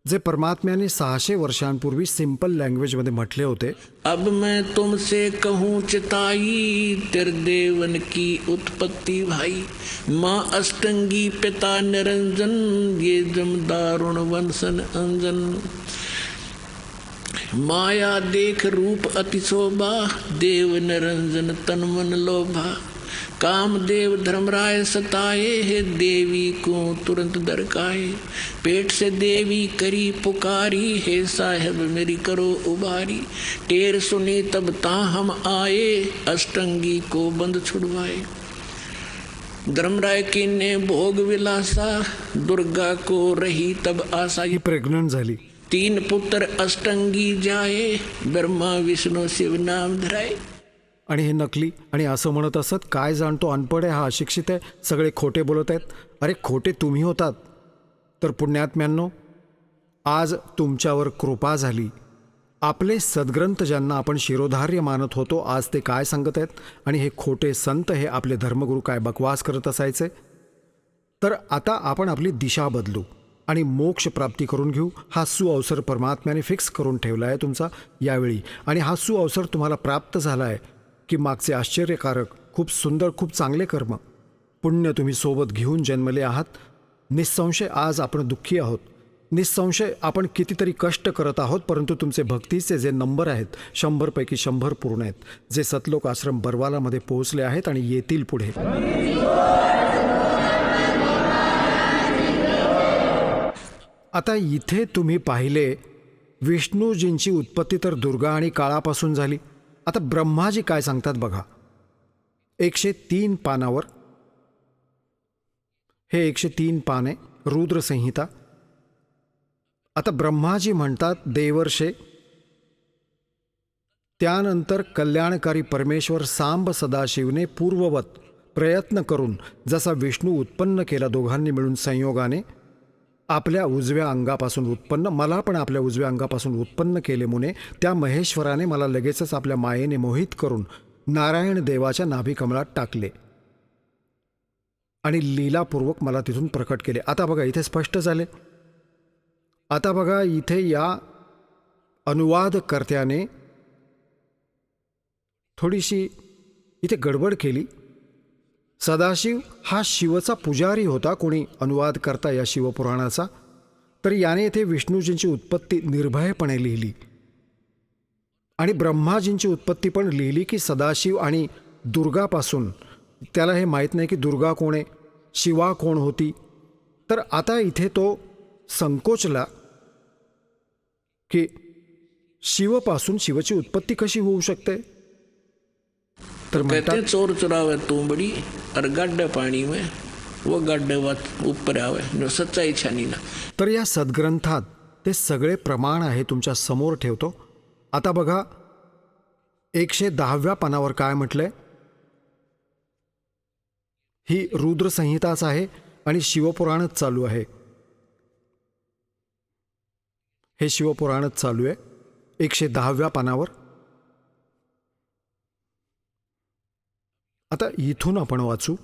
Speaker 4: जे परमात्म्याने 600 वर्षांपूर्वी सिंपल लँग्वेजमध्ये म्हटले होते.
Speaker 2: अब मैं तुमसे कहूँ चिताई, तेरे देवन की उत्पत्ति भाई. माँ अष्टंगी पिता निरंजन, ये जमदारुण वंशन अंजन. माया देख रूप अति शोभा, देव निरंजन तन मन लोभा. कामदेव धर्मराय सताए, हे देवी को तुरंत दरकाए. पेट से देवी करी पुकारी, हे साहेब मेरी करो उबारी. टेर सुनी तब ता हम आए, अष्टंगी को बंद छुड़वाए. धर्मराय की ने भोग विलासा, दुर्गा को रही तब आशा.
Speaker 4: ही प्रेग्नंट झाली.
Speaker 2: 3 पुत्र अष्टंगी जाए, ब्रह्मा विष्णू शिव नाम धराए.
Speaker 4: आणि हे नकली आणि असं म्हणत असत, काय जाणतो, अनपढ आहे, हा अशिक्षित आहे, सगळे खोटे बोलत आहेत. अरे खोटे तुम्ही होतात. तर पुण्यात्म्यांनो, आज तुमच्यावर कृपा झाली. आपले सद्ग्रंथ ज्यांना आपण शिरोधार्य मानत होतो, आज ते काय सांगत आहेत. आणि हे खोटे संत, हे आपले धर्मगुरू काय बकवास करत असायचे. तर आता आपण आपली दिशा बदलू आणि मोक्ष प्राप्ती करून घेऊ. हा सुअवसर परमात्म्याने फिक्स करून ठेवला आहे तुमचा यावेळी. आणि हा सुअवसर तुम्हाला प्राप्त झाला आहे की मागचे आश्चर्यकारक, खूप सुंदर, खूप चांगले कर्म, पुण्य तुम्ही सोबत घेऊन जन्मले आहात. निस्संशय आज आपण दुःखी आहोत. निस्संशय आपण कितीतरी कष्ट करत आहोत, परंतु तुमचे भक्तीचे जे नंबर आहेत 100पैकी 100 पूर्ण आहेत, जे सतलोक आश्रम बरवालामध्ये पोहोचले आहेत आणि येतील पुढे. आता इथे तुम्ही पाहिले, विष्णूजींची उत्पत्ती तर दुर्गा आणि काळापासून झाली. आता ब्रह्माजी काय सांगतात बघा. 103 पानावर, हे 103 पाने रुद्र संहिता. आता ब्रह्माजी म्हणतात, देवर्षे, त्यानंतर कल्याणकारी परमेश्वर सांब सदाशिवने पूर्ववत प्रयत्न करून जसा विष्णू उत्पन्न केला दोघांनी मिळून संयोगाने, आपल्या उजव्या अंगापासून उत्पन्न, मला पण आपल्या उजव्या अंगापासून उत्पन्न केले मुने. त्या महेश्वराने मला लगेचच आपल्या मायेने मोहित करून नारायण देवाच्या नाभिकमळात टाकले आणि लीलापूर्वक मला तिथून प्रकट केले. आता बघा इथे स्पष्ट झाले. आता बघा इथे या अनुवादकर्त्याने थोडीशी इथे गडबड केली. सदाशिव हा शिवचा पुजारी होता, कोणी अनुवाद करता या शिवपुराणाचा. तर याने येथे विष्णूजींची उत्पत्ती निर्भयपणे लिहिली आणि ब्रह्माजींची उत्पत्ती पण लिहिली की सदाशिव आणि दुर्गापासून. त्याला हे माहीत नाही की दुर्गा कोण आहे, शिवा कोण होती. तर आता इथे तो संकोचला की शिवपासून शिवची उत्पत्ती कशी होऊ शकते. तर
Speaker 2: कहते चोर चुरावे तुंबड़ी और गड्ढे पानी में वो गड्ढे ऊपर आवे, जो सच्चाई छानी ना.
Speaker 4: तर या सद्ग्रंथात ते सगळे प्रमाण आहे, तुमच्या समोर ठेवतो. आता बघा 110व्या पानावर काय म्हटलंय. ही रुद्र संहिताच आहे आणि शिवपुराणच चालू आहे. हे शिवपुराणच चालू आहे 110व्या पानावर. आता इथून आपण वाचू.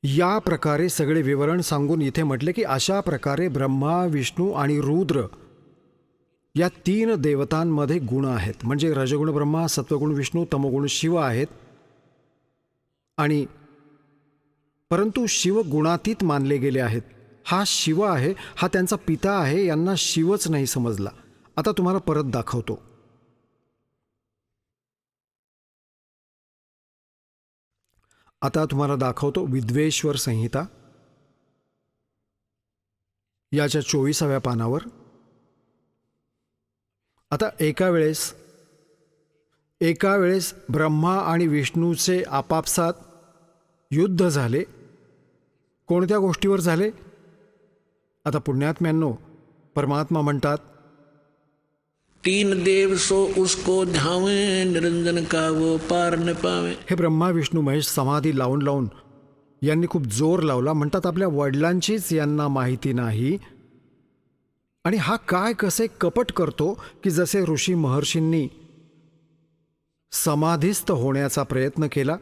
Speaker 4: या प्रकारे सगळे विवरण सांगून इथे म्हटले की अशा प्रकारे ब्रह्मा, विष्णू आणि रुद्र या 3 देवतांमध्ये गुण आहेत. म्हणजे रजगुण ब्रह्मा, सत्वगुण विष्णू, तमोगुण शिव आहेत. आणि परंतु शिव गुणातीत मानले गेले आहेत. हा शिव आहे, हा त्यांचा पिता आहे, यांना शिवच नाही समजला. आता तुम्हाला परत दाखवतो. आता तुम्हाला दाखवतो विद्वेश्वर संहिता याच्या 24व्या पानावर. आता एका वेळेस ब्रह्मा आणि विष्णूचे आपापसात युद्ध झाले. कोणत्या गोष्टीवर झाले. आता पुण्यात्म्यांनो, परमात्मा म्हणतात,
Speaker 2: 3 देव सो उसको धावे, निरंजन का वो पार न पावे.
Speaker 4: हे ब्रह्मा विष्णू महेश समाधी लावून यांनी खूप जोर लावला. म्हणतात आपल्या वडिलांचीच यांना माहिती नाही. आणि हा काय कसे कपट करतो की जसे ऋषी महर्षींनी समाधीस्थ होण्याचा प्रयत्न केला,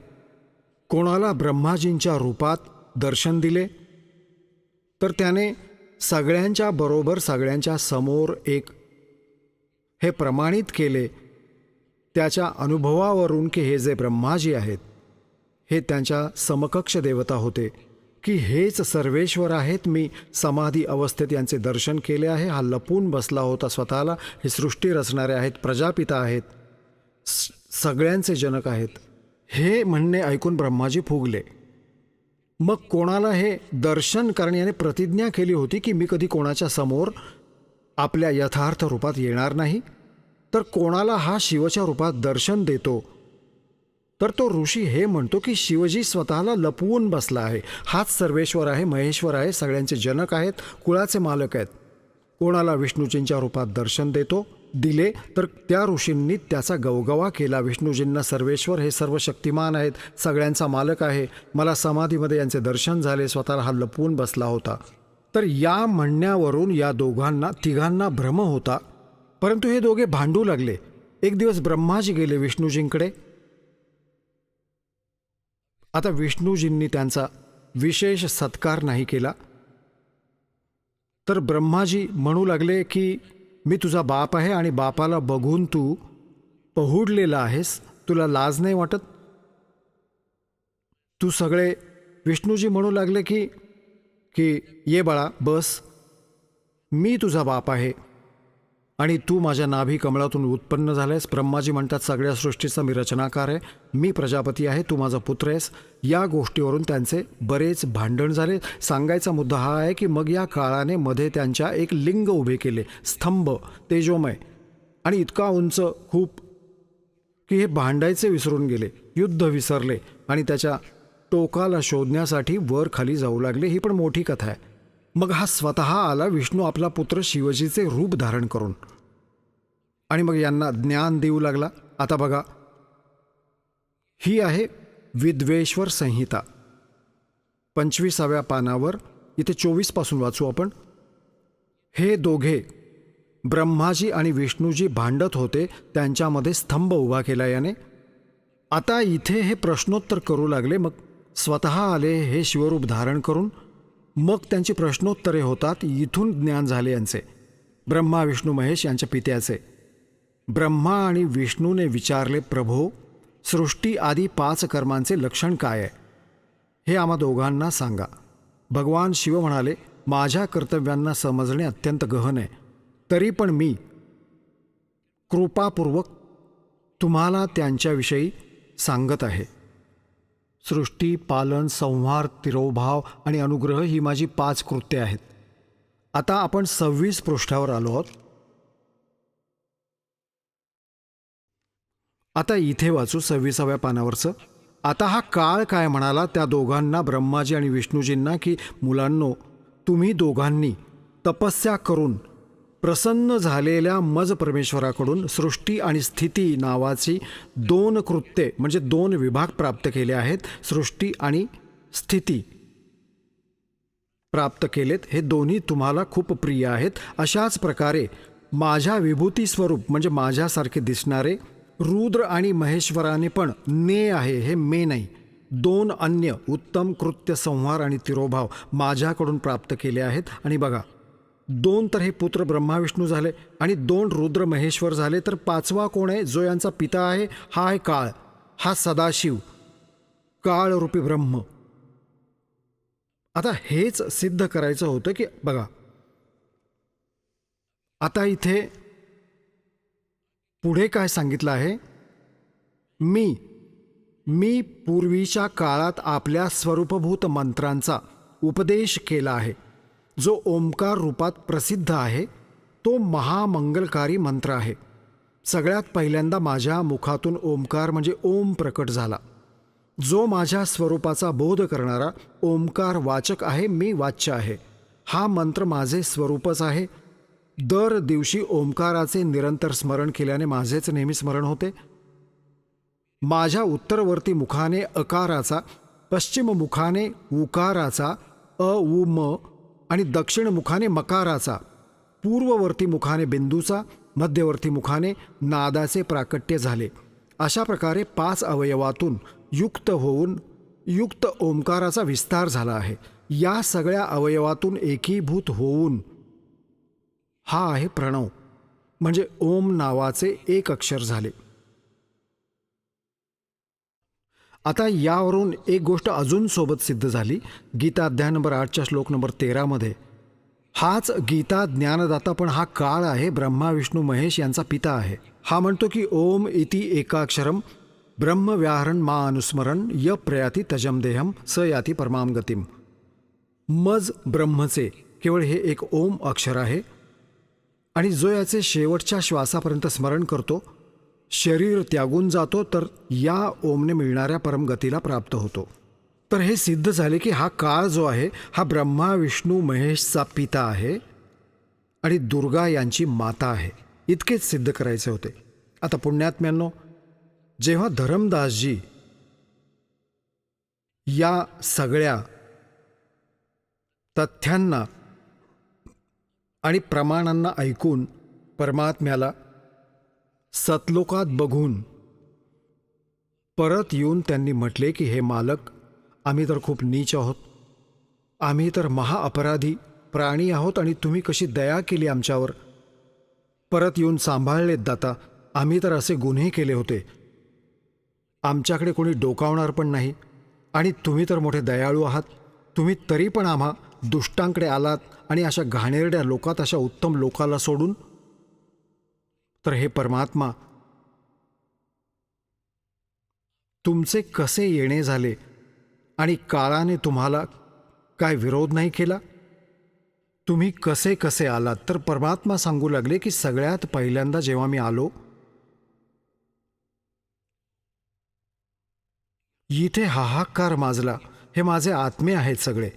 Speaker 4: कोणाला ब्रह्माजींच्या रूपात दर्शन दिले, तर त्याने सगळ्यांच्या बरोबर सगळ्यांच्या समोर एक हे प्रमाणित केले त्याच्या अनुभवावरून की हे जे ब्रह्माजी आहेत हे त्यांच्या समकक्ष देवता होते, की हेच सर्वेश्वर आहेत. मी समाधी अवस्थेत यांचे दर्शन केले आहे. हा लपून बसला होता स्वतःला. हे सृष्टी रचणारे आहेत, प्रजापिता आहेत, सगळ्यांचे जनक आहेत. हे म्हणणे ऐकून ब्रह्माजी फुगले. मग कोणाला हे दर्शन करण्याने प्रतिज्ञा केली होती की मी कधी कोणाच्या समोर आपल्या यथार्थ रूपात येणार नाही. तर कोणाला हा शिवच्या रूपात दर्शन देतो, तर तो ऋषी हे म्हणतो की शिवजी स्वतःला लपवून बसला आहे. हाच सर्वेश्वर आहे, महेश्वर आहे, सगळ्यांचे जनक आहेत, कुळाचे मालक आहेत. कोणाला विष्णूजींच्या रूपात दर्शन दिले तर त्या ऋषींनी त्याचा गवगवा केला. विष्णूजींना सर्वेश्वर हे सर्व शक्तिमान आहेत, सगळ्यांचा मालक आहे, मला समाधीमध्ये यांचे दर्शन झाले, स्वतःला हा लपवून बसला होता. तर या म्हणण्यावरून या तिघांना भ्रम होता. परंतु हे दोघे भांडू लागले. एक दिवस ब्रह्माजी गेले विष्णूजींकडे. आता विष्णूजींनी त्यांचा विशेष सत्कार नाही केला. तर ब्रह्माजी म्हणू लागले की मी तुझा बाप आहे आणि बापाला बघून तू पहुडलेला आहेस, तुला लाज नाही वाटत? तू सगळे विष्णूजी म्हणू लागले की ये बाळा बस, मी तुझा बाप आहे आणि तू माझ्या नाभी कमळातून उत्पन्न झालायस. ब्रह्माजी म्हणतात सगळ्या सृष्टीचा मी रचनाकार आहे, मी प्रजापती आहे, तू माझा पुत्र आहेस. या गोष्टीवरून त्यांचे बरेच भांडण झाले. सांगायचा मुद्दा हा आहे की मग या काळाने मध्ये त्यांच्या एक लिंग उभे केले, स्तंभ तेजोमय आणि इतका उंच खूप की हे भांडायचे विसरून गेले, युद्ध विसरले आणि त्याच्या टोकाला शोधण्यासाठी वर खाली जाऊ लागले. ही पण मोठी कथा आहे. मग हा स्वतः आला विष्णू आपला पुत्र शिवजीचे रूप धारण करून आणि मग यांना ज्ञान देऊ लागला. आता बघा, ही आहे विद्वेश्वर संहिता 25व्या पानावर, इथे 24 पासून वाचू आपण. हे दोघे ब्रह्माजी आणि विष्णूजी भांडत होते, त्यांच्यामध्ये स्तंभ उभा केला याने. आता इथे हे प्रश्नोत्तर करू लागले. मग स्वतः आले हे शिवरूप धारण करून. मग त्यांची प्रश्नोत्तरे होतात. इथून ज्ञान झाले यांचे, ब्रह्मा विष्णू महेश यांच्या पित्याचे. ब्रह्मा आणि विष्णूने विचारले, प्रभो, सृष्टी आदी 5 कर्मांचे लक्षण काय आहे हे आम्हा दोघांना सांगा. भगवान शिव म्हणाले, माझ्या कर्तव्यांना समजणे अत्यंत गहन आहे, तरी पण मी कृपापूर्वक तुम्हाला त्यांच्याविषयी सांगत आहे. सृष्टी, पालन, संहार, तिरोभाव आणि अनुग्रह ही माझी 5 कृत्ये आहेत. आता आपण 26 पृष्ठावर आलो आहोत. आता इथे वाचू 26व्या पानावरचं. आता हा काळ काय म्हणाला त्या दोघांना, ब्रह्माजी आणि विष्णूजींना, की मुलांनो, तुम्ही दोघांनी तपस्या करून प्रसन्न झालेल्या मज परमेश्वराकडून सृष्टी आणि स्थिती नावाची 2 कृत्ये म्हणजे 2 विभाग प्राप्त केले आहेत. सृष्टी आणि स्थिती प्राप्त केलेत. हे दोन्ही तुम्हाला खूप प्रिय आहेत. अशाच प्रकारे माझ्या विभूती स्वरूप म्हणजे माझ्यासारखे दिसणारे रुद्र आणि महेश्वराने पण ने आहे, हे मे नाही, 2 अन्य उत्तम कृत्य, संहार आणि तिरोभाव माझ्याकडून प्राप्त केले आहेत. आणि बघा, 2 तर हे पुत्र ब्रह्मा विष्णू झाले आणि 2 रुद्र महेश्वर झाले. तर 5वा कोण आहे, जो यांचा पिता आहे? हा आहे काळ, हा सदाशिव, काळरूपी ब्रह्म. आता हेच सिद्ध करायचं होतं की बघा, आता इथे पुढे काय सांगितलं आहे, मी पूर्वीच्या काळात आपल्या स्वरूपभूत मंत्रांचा उपदेश केला आहे. जो ओंकार रूपात प्रसिद्ध आहे तो महामंगलकारी मंत्र आहे. सगळ्यात पहिल्यांदा माझ्या मुखातून ओंकार म्हणजे ओम प्रकट झाला. जो माझ्या स्वरूपाचा बोध करणारा ओंकार वाचक आहे, मी वाच्य आहे. हा मंत्र माझे स्वरूपच आहे. दर दिवशी ओंकाराचे निरंतर स्मरण केल्याने माझेच नेहमी स्मरण होते. माझ्या उत्तरवर्ती मुखाने अकाराचा पश्चिम मुखाने उकाराचा अ उ म आणि दक्षिण मुखाने मकाराचा, पूर्ववर्ती मुखाने बिंदूचा, मध्यवर्ती मुखाने नादाचे प्राकट्य झाले. अशा प्रकारे 5 अवयवातून युक्त होऊन युक्त ओंकाराचा विस्तार झाला आहे. या सगळ्या अवयवातून एकीभूत होऊन हा आहे प्रणव, म्हणजे ओम नावाचे एक अक्षर झाले. आता यावरून एक गोष्ट अजून सोबत सिद्ध झाली. गीता अध्याय नंबर 8च्या श्लोक नंबर 13 मध्ये हाच गीता ज्ञानदाता, पण हा काळ आहे, ब्रह्मा विष्णू महेश यांचा पिता आहे. हा म्हणतो की ओम इति एकाक्षरम ब्रह्म व्याहरण मा अनुस्मरण य प्रयाती तजम देहम स याती परमाम गतिम. मज ब्रह्मचे केवळ हे एक ओम अक्षर आहे, आणि जो याचे शेवटच्या श्वासापर्यंत स्मरण करतो, शरीर त्यागून जातो, तर या ओमने मिळणाऱ्या परमगतीला प्राप्त होतो. तर हे सिद्ध झाले की हा काळ जो आहे हा ब्रह्मा विष्णू महेशचा पिता आहे आणि दुर्गा यांची माता आहे. इतकेच सिद्ध करायचे होते. आता पुण्यात्म्यांनो, जेव्हा धरमदासजी या सगळ्या तथ्यांना आणि प्रमाणांना ऐकून परमात्म्याला सतलोकात बघून परत येऊन त्यांनी म्हटले की हे मालक, आम्ही तर खूप नीच आहोत, आम्ही तर महाअपराधी प्राणी आहोत, आणि तुम्ही कशी दया केली आमच्यावर, परत येऊन सांभाळलेत दाता. आम्ही तर असे गुन्हे केले होते, आमच्याकडे कोणी डोकावणार पण नाही, आणि तुम्ही तर मोठे दयाळू आहात. तुम्ही तरी पण आम्हा दुष्टांकडे आलात आणि अशा घाणेरड्या लोकात अशा उत्तम लोकाला सोडून. तर हे परमात्मा, तुमचे कसे येणे झाले आणि काळाने तुम्हाला काय विरोध नाही केला? तुम्ही कसे कसे आलात? तर परमात्मा सांगू लागले की सगळ्यात पहिल्यांदा जेव्हा मी आलो, इथे हाहाकार माजला. हे माझे आत्मे आहेत सगळे.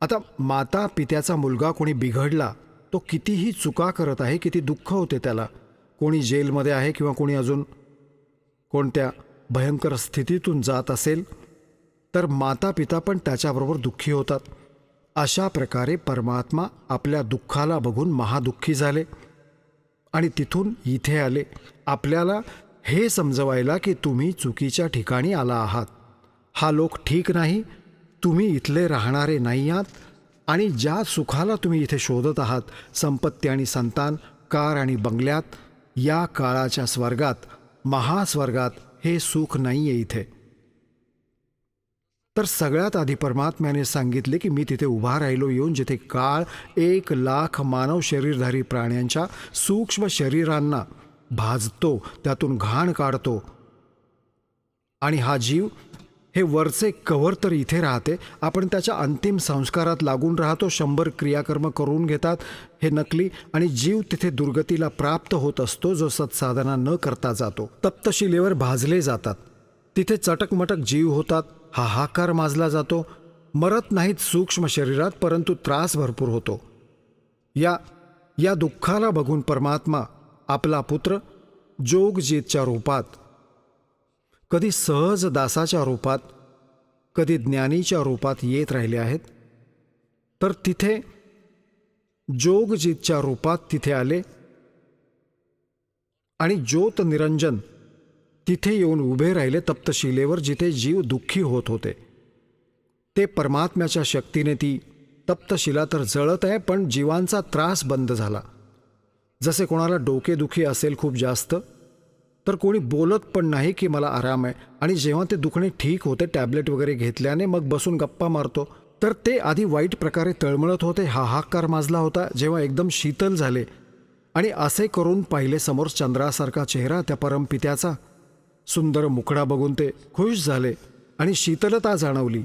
Speaker 4: आता माता पित्याचा मुलगा कोणी बिघडला, तो कितीही चुका करत आहे, किती दुःख होते त्याला. कोणी जेलमध्ये आहे किंवा कोणी अजून कोणत्या भयंकर स्थितीतून जात असेल, तर माता पिता पण त्याच्याबरोबर दुःखी होतात. अशा प्रकारे परमात्मा आपल्या दुःखाला बघून महादुःखी झाले आणि तिथून इथे आले आपल्याला हे समजवायला की तुम्ही चुकीच्या ठिकाणी आला आहात. हा लोक ठीक नाही, तुम्ही इथले राहणारे नाही आहात, आणि ज्या सुखाला तुम्ही इथे शोधत आहात, संपत्ती आणि संतान, कार आणि बंगल्यात, या काळाच्या स्वर्गात, महास्वर्गात हे सुख नाही आहे इथे. तर सगळ्यात आधी परमात्म्याने सांगितले की मी तिथे उभा राहिलो येऊन, जिथे काळ 1,00,000 मानव शरीरधारी प्राण्यांच्या सूक्ष्म शरीरांना भाजतो, त्यातून घाण काढतो, आणि हा जीव हे वरचे कव्हर तर इथे राहते, आपण त्याच्या अंतिम संस्कारात लागून राहतो, 100 क्रियाकर्म करून घेतात हे नकली, आणि जीव तिथे दुर्गतीला प्राप्त होत असतो जो सत्साधना न करता जातो. तप्तशिलेवर भाजले जातात, तिथे चटकमटक जीव होतात, हाहाकार माजला जातो, मरत नाहीत सूक्ष्म शरीरात, परंतु त्रास भरपूर होतो. या दुःखाला बघून परमात्मा आपला पुत्र जोगजीतच्या रूपात, कधी सहज दासाच्या रूपात, कधी ज्ञानीच्या रूपात येत राहिले आहेत. तर तिथे जोगजीतच्या रूपात तिथे आले आणि ज्योत निरंजन तिथे येऊन उभे राहिले तप्तशिलेवर, जिथे जीव दुःखी होत होते. ते परमात्म्याच्या शक्तीने ती तप्तशिला तर जळत आहे, पण जीवांचा त्रास बंद झाला. जसे कोणाला डोकेदुखी असेल खूप जास्त, तर कोणी बोलत पण नाही की मला आराम आहे, आणि जेव्हा ते दुखणे ठीक होते टॅबलेट वगैरे घेतल्याने, मग बसून गप्पा मारतो. तर ते आधी वाईट प्रकारे तळमळत होते, हाहाकार माजला होता, जेव्हा एकदम शीतल झाले आणि असे करून पाहिले समोर चंद्रासारखा चेहरा त्या परमपित्याचा, सुंदर मुखडा बघून ते खुश झाले आणि शीतलता जाणवली.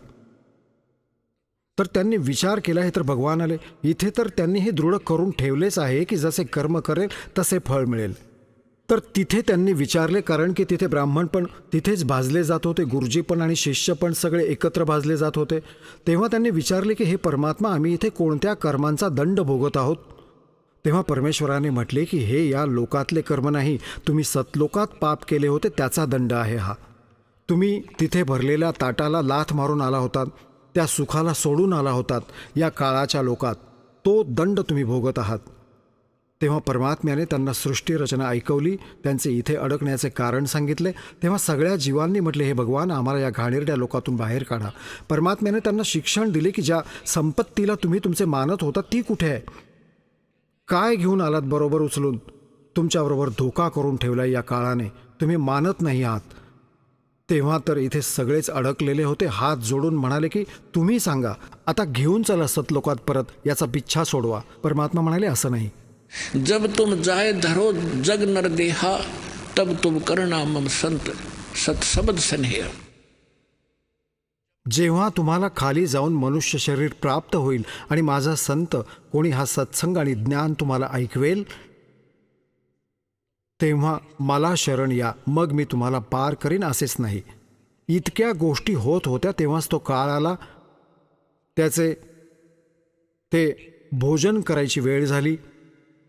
Speaker 4: तर त्यांनी विचार केला, हे तर भगवान आले इथे, तर त्यांनी हे दृढ करून ठेवलेच आहे की जसे कर्म करेल तसे फळ मिळेल. तर तिथे त्यांनी विचारले, कारण की तिथे ब्राह्मण पण तिथेच भाजले जात होते, गुरुजी पण आणि शिष्य पण सगळे एकत्र भाजले जात होते. तेव्हा त्यांनी विचारले की हे परमात्मा, आम्ही इथे कोणत्या कर्मांचा दंड भोगत आहोत? तेव्हा परमेश्वराने म्हटले की हे या लोकातले कर्म नाही, तुम्ही सतलोकात पाप केले होते त्याचा दंड आहे हा. तुम्ही तिथे भरलेल्या ताटाला लाथ मारून आला होतात, त्या सुखाला सोडून आला होतात. या काळाच्या लोकात तो दंड तुम्ही भोगत आहात. तेव्हा परमात्म्याने त्यांना सृष्टीरचना ऐकवली, त्यांचे इथे अडकण्याचे कारण सांगितले. तेव्हा सगळ्या जीवांनी म्हटले, हे भगवान, आम्हाला या घाणेरड्या लोकातून बाहेर काढा. परमात्म्याने त्यांना शिक्षण दिले की ज्या संपत्तीला तुम्ही तुमचे मानत होता ती कुठे आहे? काय घेऊन आलात बरोबर उचलून? तुमच्याबरोबर धोका करून ठेवला या काळाने. तुम्ही मानत नाही आहात. तेव्हा तर इथे सगळेच अडकलेले होते. हात जोडून म्हणाले की तुम्ही सांगा, आता घेऊन चला सतलोकात परत, याचा पिच्छा सोडवा. परमात्मा म्हणाले, असं नाही.
Speaker 2: जब तुम जाए धरो जग नर देहा, तब तुम करना मम संत सत्सबद स्नेह.
Speaker 4: जेव्हा तुम्हाला खाली जाऊन मनुष्य शरीर प्राप्त होईल आणि माझा संत कोणी हा सत्संग आणि ज्ञान तुम्हाला ऐकवेल, तेव्हा मला शरण या, मग मी तुम्हाला पार करीन, असेच नाही. इतक्या गोष्टी होत होत्या तेव्हाच तो काळ आला. ते भोजन करायची वेळ झाली.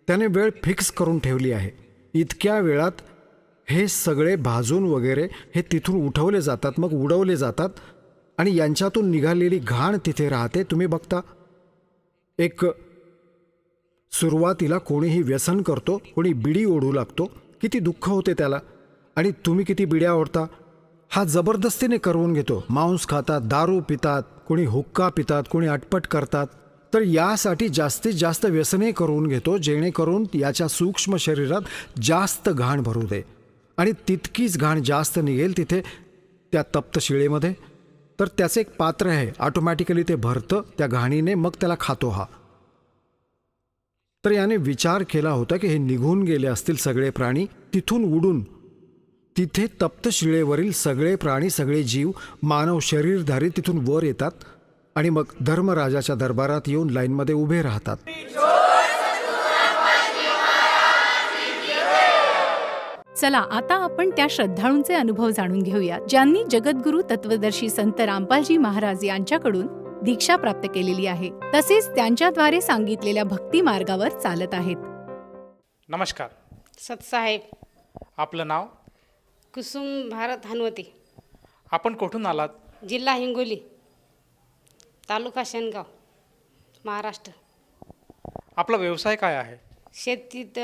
Speaker 4: त्याने वेळ फिक्स करून ठेवली आहे. इतक्या वेळात हे सगळे भाजून वगैरे हे तिथून उठवले जातात, मग उडवले जातात आणि यांच्यातून निघालेली घाण तिथे राहते. तुम्ही बघता, एक सुरुवातीला कोणीही व्यसन करतो, कोणी बिडी ओढू लागतो, किती दुःख होते त्याला. आणि तुम्ही किती बिड्या ओढता? हा जबरदस्तीने करवून घेतो. मांस खातात, दारू पितात, कोणी हुक्का पितात, कोणी अटपट करतात. तर यासाठी जास्तीत जास्त व्यसने करून घेतो, जेणेकरून याच्या सूक्ष्म शरीरात जास्त घाण भरू दे आणि तितकीच घाण जास्त निघेल तिथे त्या तप्त शिळेमध्ये. तर त्याचं एक पात्र आहे, ऑटोमॅटिकली ते भरतं त्या घाणीने, मग त्याला खातो हा. तर याने विचार केला होता की हे निघून गेले असतील सगळे प्राणी तिथून उडून. तिथे तप्त शिळेवरील सगळे प्राणी, सगळे जीव, मानव शरीरधारी तिथून वर येतात आणि मग धर्मराजाच्या दरबारात येऊन लाईनमध्ये उभे राहतात.
Speaker 5: चला आता आपण त्या श्रद्धाळूंचे अनुभव जाणून घेऊया, ज्यांनी जगद्गुरू तत्वदर्शी संत रामपालजी महाराज यांच्याकडून दीक्षा प्राप्त केलेली आहे, तसेच त्यांच्याद्वारे सांगितलेल्या भक्ती मार्गावर चालत आहेत.
Speaker 6: नमस्कार.
Speaker 7: सतसाहेब
Speaker 6: आपलं नाव?
Speaker 7: कुसुम भारत हनवते,
Speaker 6: आपण कुठून आलात?
Speaker 7: जिल्हा हिंगोली, तालुका शेनगाव, महाराष्ट्र.
Speaker 6: आपला व्यवसाय काय आहे?
Speaker 7: शेतीत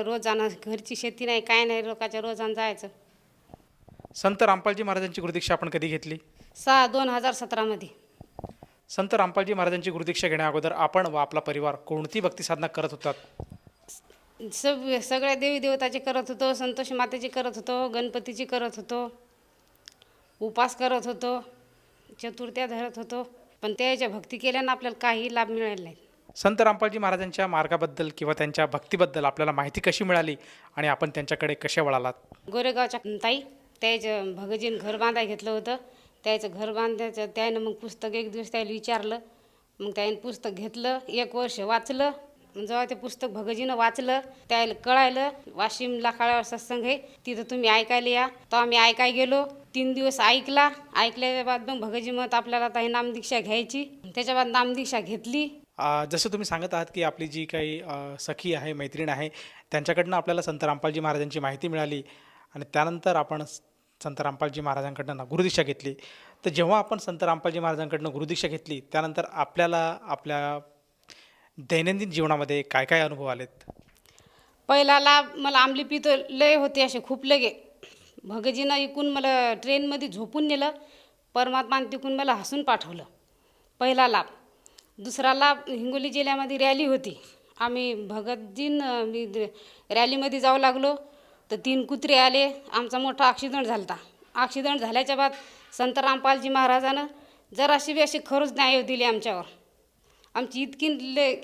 Speaker 7: रोजानं, घरची शेती नाही, काय नाही, लोकांच्या रोजानं जायचं.
Speaker 6: संत रामपालजी महाराजांची गुरुदीक्षा आपण कधी घेतली?
Speaker 7: 2017
Speaker 6: संत रामपालजी महाराजांची गुरुदीक्षा घेण्या अगोदर आपण व आपला परिवार कोणती भक्ती साधना करत होतात?
Speaker 7: सगळ्या देवी देवताची करत होतो, संतोषी मातेची करत होतो, गणपतीची करत होतो, उपास करत होतो, चतुर्थ्या धरत होतो. पण त्याच्या भक्ती केल्यानं आपल्याला काही लाभ मिळाला नाही.
Speaker 6: संत रामपालजी महाराजांच्या मार्गाबद्दल किंवा त्यांच्या भक्तीबद्दल आपल्याला माहिती कशी मिळाली आणि आपण त्यांच्याकडे कसे वळालात?
Speaker 7: गोरेगावच्या ताई, त्याचं भगजीन घर बांधायला घेतलं होतं. त्याचं घर बांधायचं, त्यानं मग पुस्तक एक दिवस त्याला विचारलं, मग त्याने पुस्तक घेतलं, 1 वर्ष वाचलं. जेव्हा ते पुस्तक भगजीनं वाचलं, त्याला कळायलं वाशिमला काळावर सत्संग आहे, तिथं तुम्ही ऐकायला या. तर आम्ही ऐकाय गेलो, 3 दिवस ऐकल्याच्या बाद मग भगजी मत आपल्याला आता हे नामदीक्षा घ्यायची. त्याच्या बाद नामदीक्षा घेतली.
Speaker 6: जसं तुम्ही सांगत आहात की आपली जी काही सखी आहे, मैत्रीण आहे, त्यांच्याकडनं आपल्याला संत रामपालजी महाराजांची माहिती मिळाली आणि त्यानंतर आपण संत रामपालजी महाराजांकडनं गुरुदीक्षा घेतली. तर जेव्हा आपण संत रामपालजी महाराजांकडनं गुरुदीक्षा घेतली त्यानंतर आपल्याला आपल्या दैनंदिन जीवनामध्ये काय काय अनुभव आलेत?
Speaker 7: पहिला लाभ मला आंबली पितो लय होते, असे खूप लगे. भगजीनं इकून मला ट्रेनमध्ये झोपून नेलं, परमात्माने तिकून मला हसून पाठवलं. पहिला लाभ. दुसरा लाभ, हिंगोली जिल्ह्यामध्ये रॅली होती. आम्ही रॅलीमध्ये जाऊ लागलो तर 3 कुत्रे आले. आमचा मोठा ॲक्सिडेंट झाला होता. ॲक्सिडेंट झाल्याच्या बाद संत रामपालजी महाराजानं जराशी बी अशी खरंच न्याय दिली आमच्यावर. आमची इतकी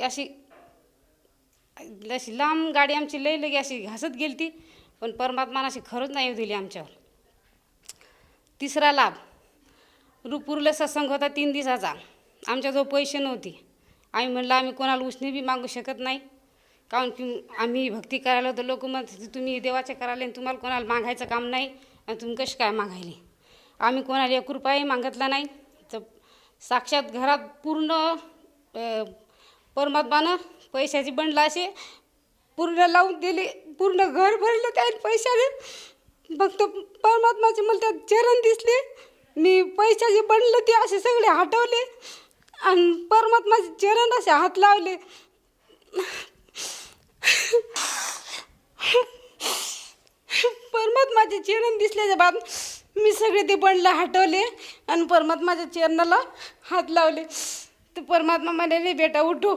Speaker 7: अशी लांब गाडी आमची लगे अशी घासत गेली ती, पण परमात्मानं अशी खरंच न्याय दिली आमच्यावर. तिसरा लाभ, रुपूरला सत्संग होता 3 दिवसाचा. आमच्याजवळ पैसे नव्हते. आम्ही म्हणलं आम्ही कोणाला उसने बी मागू शकत नाही, कारण की आम्ही भक्ती करायला तर लोक म्हणतात तुम्ही देवाचे करायला आणि तुम्हाला कोणाला मागायचं काम नाही आणि तुम्ही कशी काय मागायले. आम्ही कोणाला 1 रुपयाही मागितला नाही. तर साक्षात घरात पूर्ण परमात्मानं पैशाची बंडला असे पूर्ण लावून दिली. पूर्ण घर भरलं त्या पैशाने. फक्त परमात्माचे मला त्यात चरण दिसले. मी पैशाचे बनलं ते असे सगळे हटवले आणि परमात्माचे चरण असे हात लावले. परमात्माचे चरण दिसल्याच्या बाद मी सगळे ते बंडलं हटवले आणि परमात्माच्या चरणाला हात लावले. तर परमात्मा म्हणाले बेटा उठो.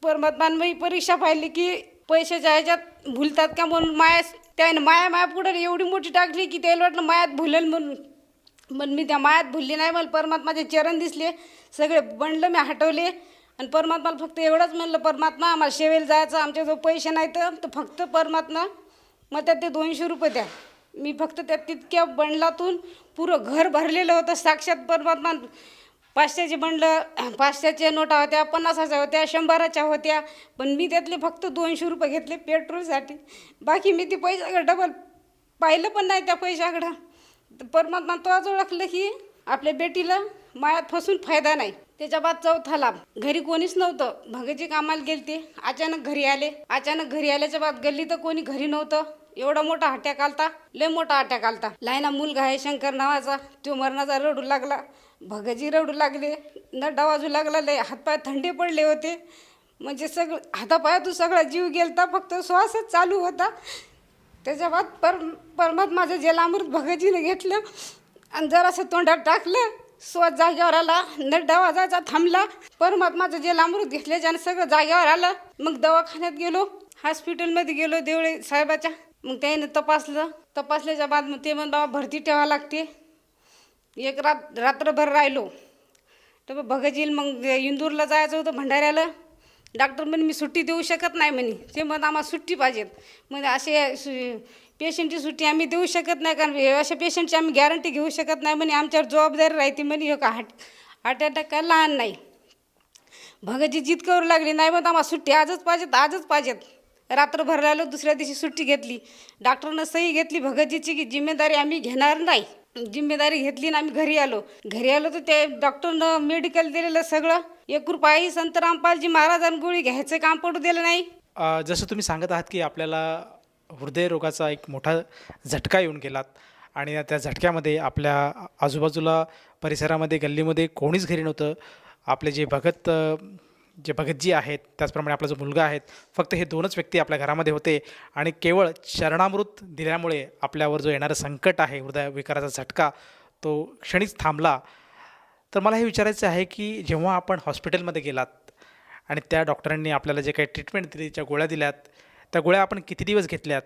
Speaker 7: परमात्माने मी परीक्षा पाहिली की पैशाच्या ह्याच्यात भुलतात का म्हणून त्याने माया पुढे एवढी मोठी टाकली की त्याला वाटलं मायात भुलेल म्हणून. पण मी त्या मायात भुलली नाही. मला परमात्माचे चरण दिसले, सगळे बंडलं मी हटवले आणि परमात्माला फक्त एवढंच म्हणलं, परमात्मा आम्हाला शेवेल जायचं, आमच्याजवळ पैसे नाही तर फक्त परमात्मा मग त्यात ते 200 रुपये द्या. मी फक्त त्यात तितक्या बंडलातून पुरं घर भरलेलं होतं. साक्षात परमात्मा 500चे बंडलं, 500च्या नोटा होत्या, 50च्या होत्या, 100च्या होत्या. पण मी त्यातले फक्त 200 रुपये घेतले पेट्रोलसाठी. बाकी मी ते पैशाकडे डबल पाहिलं पण नाही त्या पैशाकडं. तर परमात्मा तोच ओळखलं की आपल्या बेटीला मायात फसून फायदा नाही. त्याच्या बाद चौथा लाभ, घरी कोणीच नव्हतं. भगतजी कामाला गेलते, अचानक घरी आले. अचानक घरी आल्याच्या बाद गल्ली तर कोणी घरी नव्हतं. एवढा मोठा अटॅक आलता, लय मोठा अटॅक आलता. लहाना मुलगा आहे शंकर नावाचा, तो मरणाचा रडू लागला. भगतजी रडू लागले, नड्डा वाजू लागला, लय हातपाय थंडे पडले होते. म्हणजे सगळं हातापायातून सगळा जीव गेलता, फक्त श्वासच चालू होता. त्याच्या बाद परमात्माचं जलामृत भगतजीने घेतलं आणि जरासं तोंडात टाकलं. श्वास जागेवर आला, नड्डा वाजायचा थांबला. परमात्माचं जलामृत घेतल्याच्यानं सगळं जागेवर आलं. मग दवाखान्यात गेलो, हॉस्पिटलमध्ये गेलो देवळे साहेबाच्या. मग त्याने तपासल्याच्या बाद मग ते बाबा भरती ठेवावं लागते. एक रात्रभर राहिलो. तर भगतजीला मग इंदूरला जायचं होतं भंडाऱ्याला. डॉक्टर म्हणे मी सुट्टी देऊ शकत नाही म्हणे. ते म्हणत आम्हाला सुट्टी पाहिजेत. म्हणजे असे पेशंटची सुट्टी आम्ही देऊ शकत नाही, कारण अशा पेशंटची आम्ही गॅरंटी घेऊ शकत नाही म्हणे. आमच्यावर जबाबदारी राहते म्हणे. का हार्ट अटॅक काय लहान नाही. भगतजी जिद करू लागली, नाही म्हणत आम्हाला सुट्टी आजच पाहिजेत. रात्रभर राहिलो, दुसऱ्या दिवशी सुट्टी घेतली. डॉक्टरनं सही घेतली भगतजीची की जिम्मेदारी आम्ही घेणार नाही. जिम्मेदारी घेतली ना आम्ही घरी आलो तर ते डॉक्टरनं मेडिकल दिलेलं सगळं 1 रुपयाही संत रामपालजी महाराजांनी गोळी घ्यायचं काम पडू दिलं नाही.
Speaker 6: जसं तुम्ही सांगत आहात की आपल्याला हृदयरोगाचा एक मोठा झटका येऊन गेलात आणि त्या झटक्यामध्ये आपल्या आजूबाजूला परिसरामध्ये गल्लीमध्ये कोणीच घरी नव्हतं. आपले जे भगतजी आहेत, त्याचप्रमाणे आपला जो मुलगा आहेत, फक्त हे 2च व्यक्ती आपल्या घरामध्ये होते आणि केवळ चरणामृत दिल्यामुळे आपल्यावर जो येणारं संकट आहे, हृदयविकाराचा झटका, तो क्षणीच थांबला. तर मला हे विचारायचं आहे की जेव्हा आपण हॉस्पिटलमध्ये गेलात आणि त्या डॉक्टरांनी आपल्याला जे काही ट्रीटमेंट दिली, ज्या गोळ्या दिल्यात, त्या गोळ्या आपण किती दिवस घेतल्यात?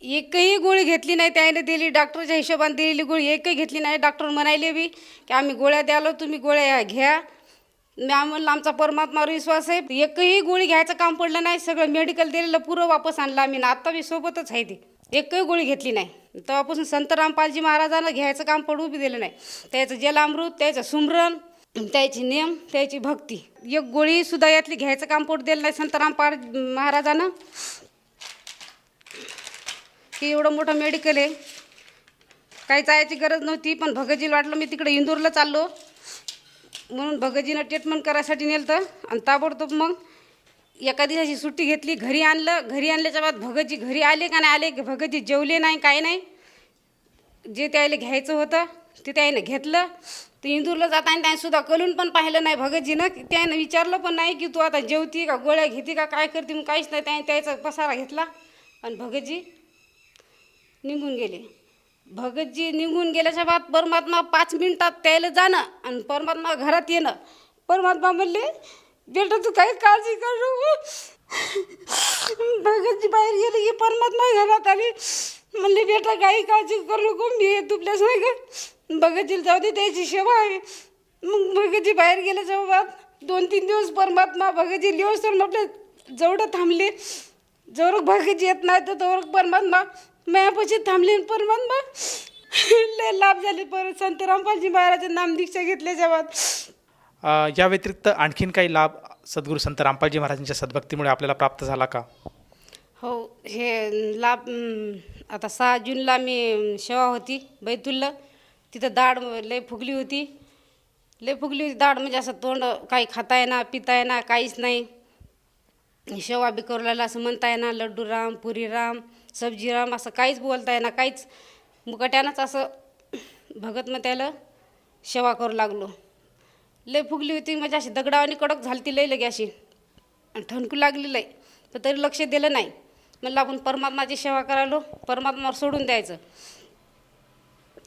Speaker 7: एकही गोळी घेतली नाही. त्याने दिली डॉक्टरच्या हिशोबाने दिलेली गोळी एकही घेतली नाही. डॉक्टर म्हणाले बी की आम्ही गोळ्या द्यालो, तुम्ही गोळ्या घ्या. मी म्हणलं आमचा परमात्मावर विश्वास आहे. एकही गोळी घ्यायचं काम पडलं नाही. सगळं मेडिकल दिलेलं पुरं वापस आणलं आम्ही ना. आत्ता बी सोबतच आहे ते. एकही गोळी घेतली नाही. तेव्हापासून संत रामपालजी महाराजांना घ्यायचं काम पडू बी दिलं नाही. त्याचं जलामृत, त्याचं सुमरण, त्याचे नियम, त्याची भक्ती, एक गोळीसुद्धा यातली घ्यायचं काम पडू दिलं नाही संत रामपाल महाराजांना. की एवढं मोठं मेडिकल आहे, काही जायची गरज नव्हती. पण भगतजीला वाटलं मी तिकडे इंदूरला चाललो म्हणून भगतजीनं ट्रीटमेंट करायसाठी नेलं होतं. आणि ताबडतोब मग एका दिवसाची सुट्टी घेतली, घरी आणलं. घरी आणल्याच्या बाद भगतजी घरी आले का नाही आले, भगतजी जेवले नाही, काय नाही. जे त्याला घ्यायचं होतं ते त्याने घेतलं. ते इंदूरला जाताना त्याने सुद्धा कलून पण पाहिलं नाही भगतजीनं. त्यानं विचारलं पण नाही की तू आता जेवती का, गोळ्या घेते का, काय करते, मग काहीच नाही. त्याने त्याचा पसारा घेतला आणि भगतजी निघून गेले. भगतजी निघून गेल्याच्या बाद परमात्मा 5 मिनिटात त्याला जाणं आणि परमात्मा घरात येणं. परमात्मा म्हणले बेटा तू काही काळजी करू नको. भगतजी बाहेर गेले की परमात्मा घरात आली. म्हणले बेटा काही काळजी करू नको, मी तुपल्यास नाही का. भगतजीला जाऊ दे, त्याची सेवा आहे. मग भगतजी बाहेर गेल्याच्या बाद 2-3 दिवस परमात्मा भगतजी लिओस तर म्हटलं जेवढं थांबले, जवळ भगतजी येत नाही तर तोवर परमात्मा मायापाशी थांबले. परमात्मा लय लाभ झाले. परत संत रामपालजी महाराजांचं नामदीक्षा घेतल्याच्या बाद.
Speaker 6: या व्यतिरिक्त आणखीन काही लाभ सद्गुरू संत रामपालजी महाराजांच्या सद्भक्तीमुळे आपल्याला प्राप्त झाला का?
Speaker 7: हो, हे लाभ आता 6 जूनला मी सेवा होती बैतूलला. तिथं दाढ लय फुगली होती दाढ. म्हणजे असं तोंड काही खाता येणार, पिता येणार, काहीच नाही. सेवा बी करू लागला असं म्हणता येणार. लड्डूराम, पुरीराम, सब्जीराम असं काहीच बोलता येणार, काहीच. मुकाट्यानंच असं भगत मग त्याला सेवा करू लागलो. लय फुगली होती, म्हणजे अशी दगडावानी कडक झाली ती, लय लगे अशी आणि ठणकू लागली लय. पण तरी लक्ष दिलं नाही. म्हणलं आपण परमात्माची सेवा करायलो, परमात्मावर सोडून द्यायचं.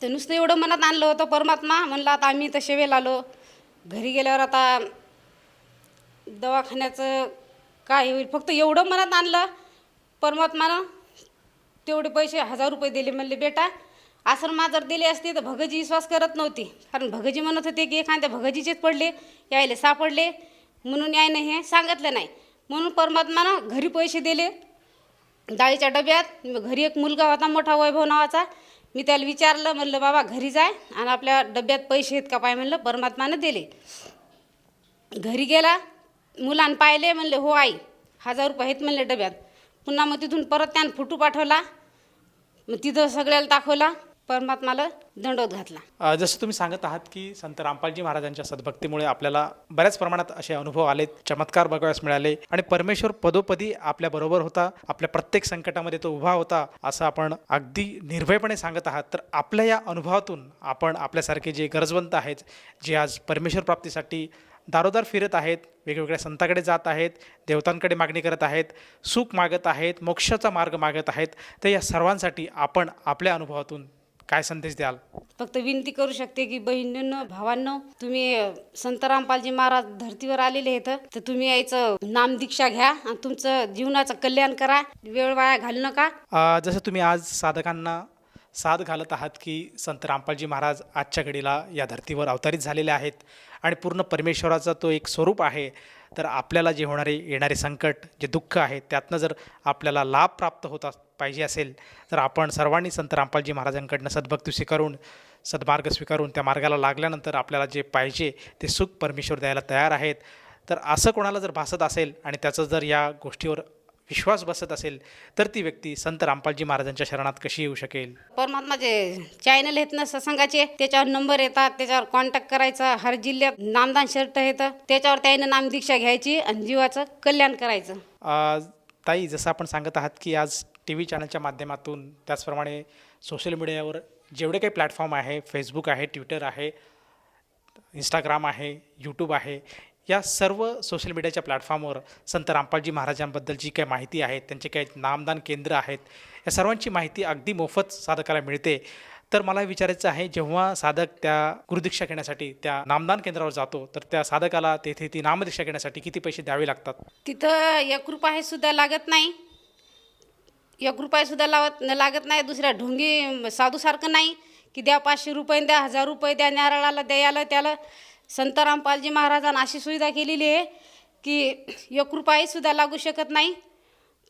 Speaker 7: तर नुसतं एवढं मनात आणलं होतं परमात्मा. म्हणलं आता आम्ही तर सेवेला आलो, घरी गेल्यावर आता दवाखान्याचं काय होईल. फक्त एवढं मनात आणलं परमात्मानं. तेवढे पैसे 1000 रुपये दिले. म्हणले बेटा आश्रमात जर दिले असते तर भगजी विश्वास करत नव्हती. कारण भगजी म्हणत होते की एखाद्या भगजीचेच पडले, यायले सापडले म्हणून यायनं हे सांगितलं नाही. म्हणून परमात्मानं घरी पैसे दिले डाळीच्या डब्यात. घरी एक मुलगा होता मोठा वैभव नावाचा. मी त्याला विचारलं, म्हणलं बाबा घरी जाय आणि आपल्या डब्यात पैसे आहेत का पाय. म्हणलं परमात्मानं दिले. घरी गेला, मुलांना पाहिले. म्हणले हो आई 1000 रुपये आहेत म्हणले डब्यात. पुन्हा मग तिथून परत त्यानं फोटो पाठवला. मग तिथं सगळ्याला दाखवला. परमात्माला दंडवत घातला.
Speaker 6: जसं तुम्ही सांगत आहात की संत रामपालजी महाराजांच्या सद्भक्तीमुळे आपल्याला बऱ्याच प्रमाणात असे अनुभव आलेत, चमत्कार बघायला मिळाले आणि परमेश्वर पदोपदी आपल्याबरोबर होता, आपल्या प्रत्येक संकटामध्ये तो उभा होता असं आपण अगदी निर्भयपणे सांगत आहात. तर आपल्या या अनुभवातून आपण आपल्यासारखे जे गरजवंत आहेत, जे आज परमेश्वर प्राप्तीसाठी दारोदार फिरत आहेत, वेगवेगळ्या संतांकडे जात आहेत, देवतांकडे मागणी करत आहेत, सुख मागत आहेत, मोक्षाचा मार्ग मागत आहेत, तर या सर्वांसाठी आपण आपल्या अनुभवातून काय संदेश द्याल?
Speaker 7: फक्त विनंती करू शकते की बहिणींनो, भावांनो, तुम्ही संत रामपालजी महाराज धर्तीवर आलेले आहेत तर तुम्ही यायचं नामदीक्षा घ्या आणि तुमचं जीवनाचं कल्याण करा. वेळ वाया घालू नका.
Speaker 6: जसं तुम्ही आज साधकांना साथ घालत आहात की संत रामपालजी महाराज आजच्या घडीला या धर्तीवर अवतरित झालेले आहेत आणि पूर्ण परमेश्वराचा तो एक स्वरूप आहे. तर आपल्याला जे येणारे संकट, जे दुःख आहे, त्यातनं जर आपल्याला लाभ प्राप्त होता पाहिजे असेल तर आपण सर्वांनी संत रामपालजी महाराजांकडनं सद्भक्ती स्वीकारून, सद्मार्ग स्वीकारून त्या मार्गाला लागल्यानंतर आपल्याला जे पाहिजे ते सुख परमेश्वर द्यायला तयार आहेत. तर असं कोणाला जर भासत असेल आणि त्याचं जर या गोष्टीवर विश्वास बसत असेल तर ती व्यक्ती संत रामपालजी महाराजांच्या शरणात कशी येऊ शकेल?
Speaker 7: परमात्माचे चॅनल आहेत ना सत्संगाचे, त्याच्यावर नंबर येतात, त्याच्यावर कॉन्टॅक्ट करायचा. हर जिल्ह्यात नामदान शर्ट येतं, त्याच्यावर त्यानं नामदीक्षा घ्यायची आणि जीवाचं कल्याण करायचं.
Speaker 6: ताई, जसं आपण सांगत आहात की आज TV चॅनलच्या माध्यमातून, त्याचप्रमाणे सोशल मीडियावर जेवढे काही प्लॅटफॉर्म आहे, फेसबुक आहे, ट्विटर आहे, इंस्टाग्राम आहे, यूट्यूब आहे, या सर्व सोशल मीडियाच्या प्लॅटफॉर्मवर संत रामपालजी महाराजांबद्दल जी काही माहिती आहे, त्यांचे काही नामदान केंद्र आहेत, या सर्वांची माहिती अगदी मोफत साधकाला मिळते. तर मला विचारायचं आहे, जेव्हा साधक त्या गुरुदीक्षा घेण्यासाठी त्या नामदान केंद्रावर जातो तर त्या साधकाला तेथे ती नामदीक्षा घेण्यासाठी किती पैसे द्यावे लागतात?
Speaker 7: तिथं 1 रुपयासुद्धा लागत नाही. 1 रुपयासुद्धा लागत नाही. दुसऱ्या ढोंगी साधूसारखं नाही की द्या 500 रुपये, द्या 1000 रुपये, द्या नारळाला, द्यायला त्याला. संत रामपालजी महाराजांनी अशी सुविधा केलेली आहे की 1 रुपयासुद्धा लागू शकत नाही.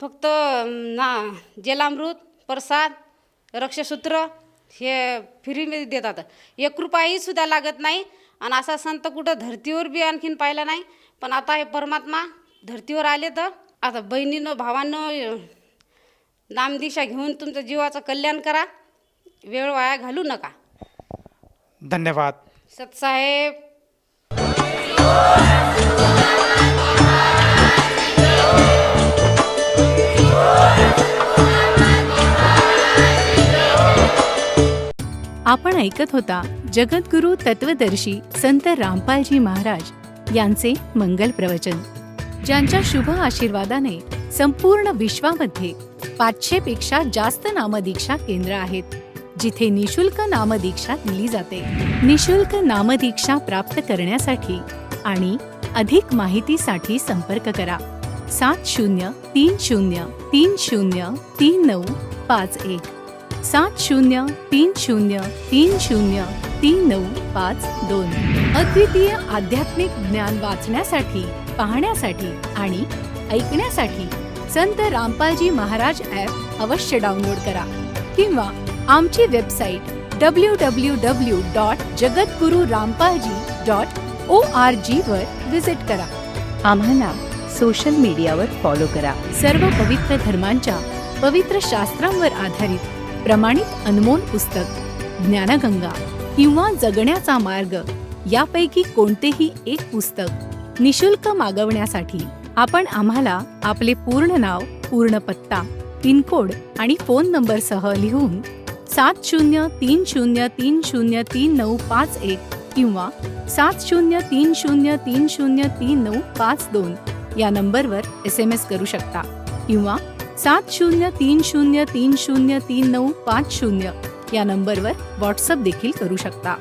Speaker 7: फक्त जलामृत, प्रसाद, रक्षसूत्र हे फ्रीमध्ये देतात. 1 रुपयासुद्धा लागत नाही. आणि असा संत कुठं धर्तीवर बी आणखीन पाहिला नाही. पण आता हे परमात्मा धर्तीवर आले तर आता बहिणीनं, भावांनं नामदीक्षा घेऊन तुमचं जीवाचं कल्याण करा. वेळ वाया घालू नका.
Speaker 6: धन्यवाद.
Speaker 7: सतसाहेब.
Speaker 5: आपण ऐकत होता जगद्गुरु तत्वदर्शी संत रामपालजी महाराज यांचे मंगल प्रवचन, ज्यांच्या शुभ आशीर्वादाने संपूर्ण विश्वामध्ये 500 पेक्षा जास्त नामदीक्षा केंद्र आहेत, जिथे निशुल्क नामदीक्षा दिली जाते. निशुल्क नामदीक्षा प्राप्त करण्यासाठी आणि अधिक माहितीसाठी संपर्क करा 7030303951 7030303952. अद्वितीय आध्यात्मिक ज्ञान वाचण्यासाठी, पाहण्यासाठी आणि ऐकण्यासाठी संत रामपालजी महाराज ॲप अवश्य डाउनलोड करा किंवा आमची वेबसाईट www.jagadgururampalji.org वर विजिट करा. आम्हाला सोशल मीडियावर फॉलो करा. सर्व पवित्र धर्मांच्या पवित्र शास्त्रांवर आधारित प्रमाणित अनमोल पुस्तक ज्ञानगंगा किंवा जगण्याचा मार्ग यापैकी कोणतेही एक पुस्तक निशुल्क मागवण्यासाठी आपण आम्हाला आपले पूर्ण नाव, पूर्ण पत्ता, पिनकोड आणि फोन नंबरसह लिहून 7030303951 किंवा 7030303952 या नंबरवर SMS करू शकता किंवा 7030303950 या नंबरवर व्हॉट्सअप देखील करू शकता.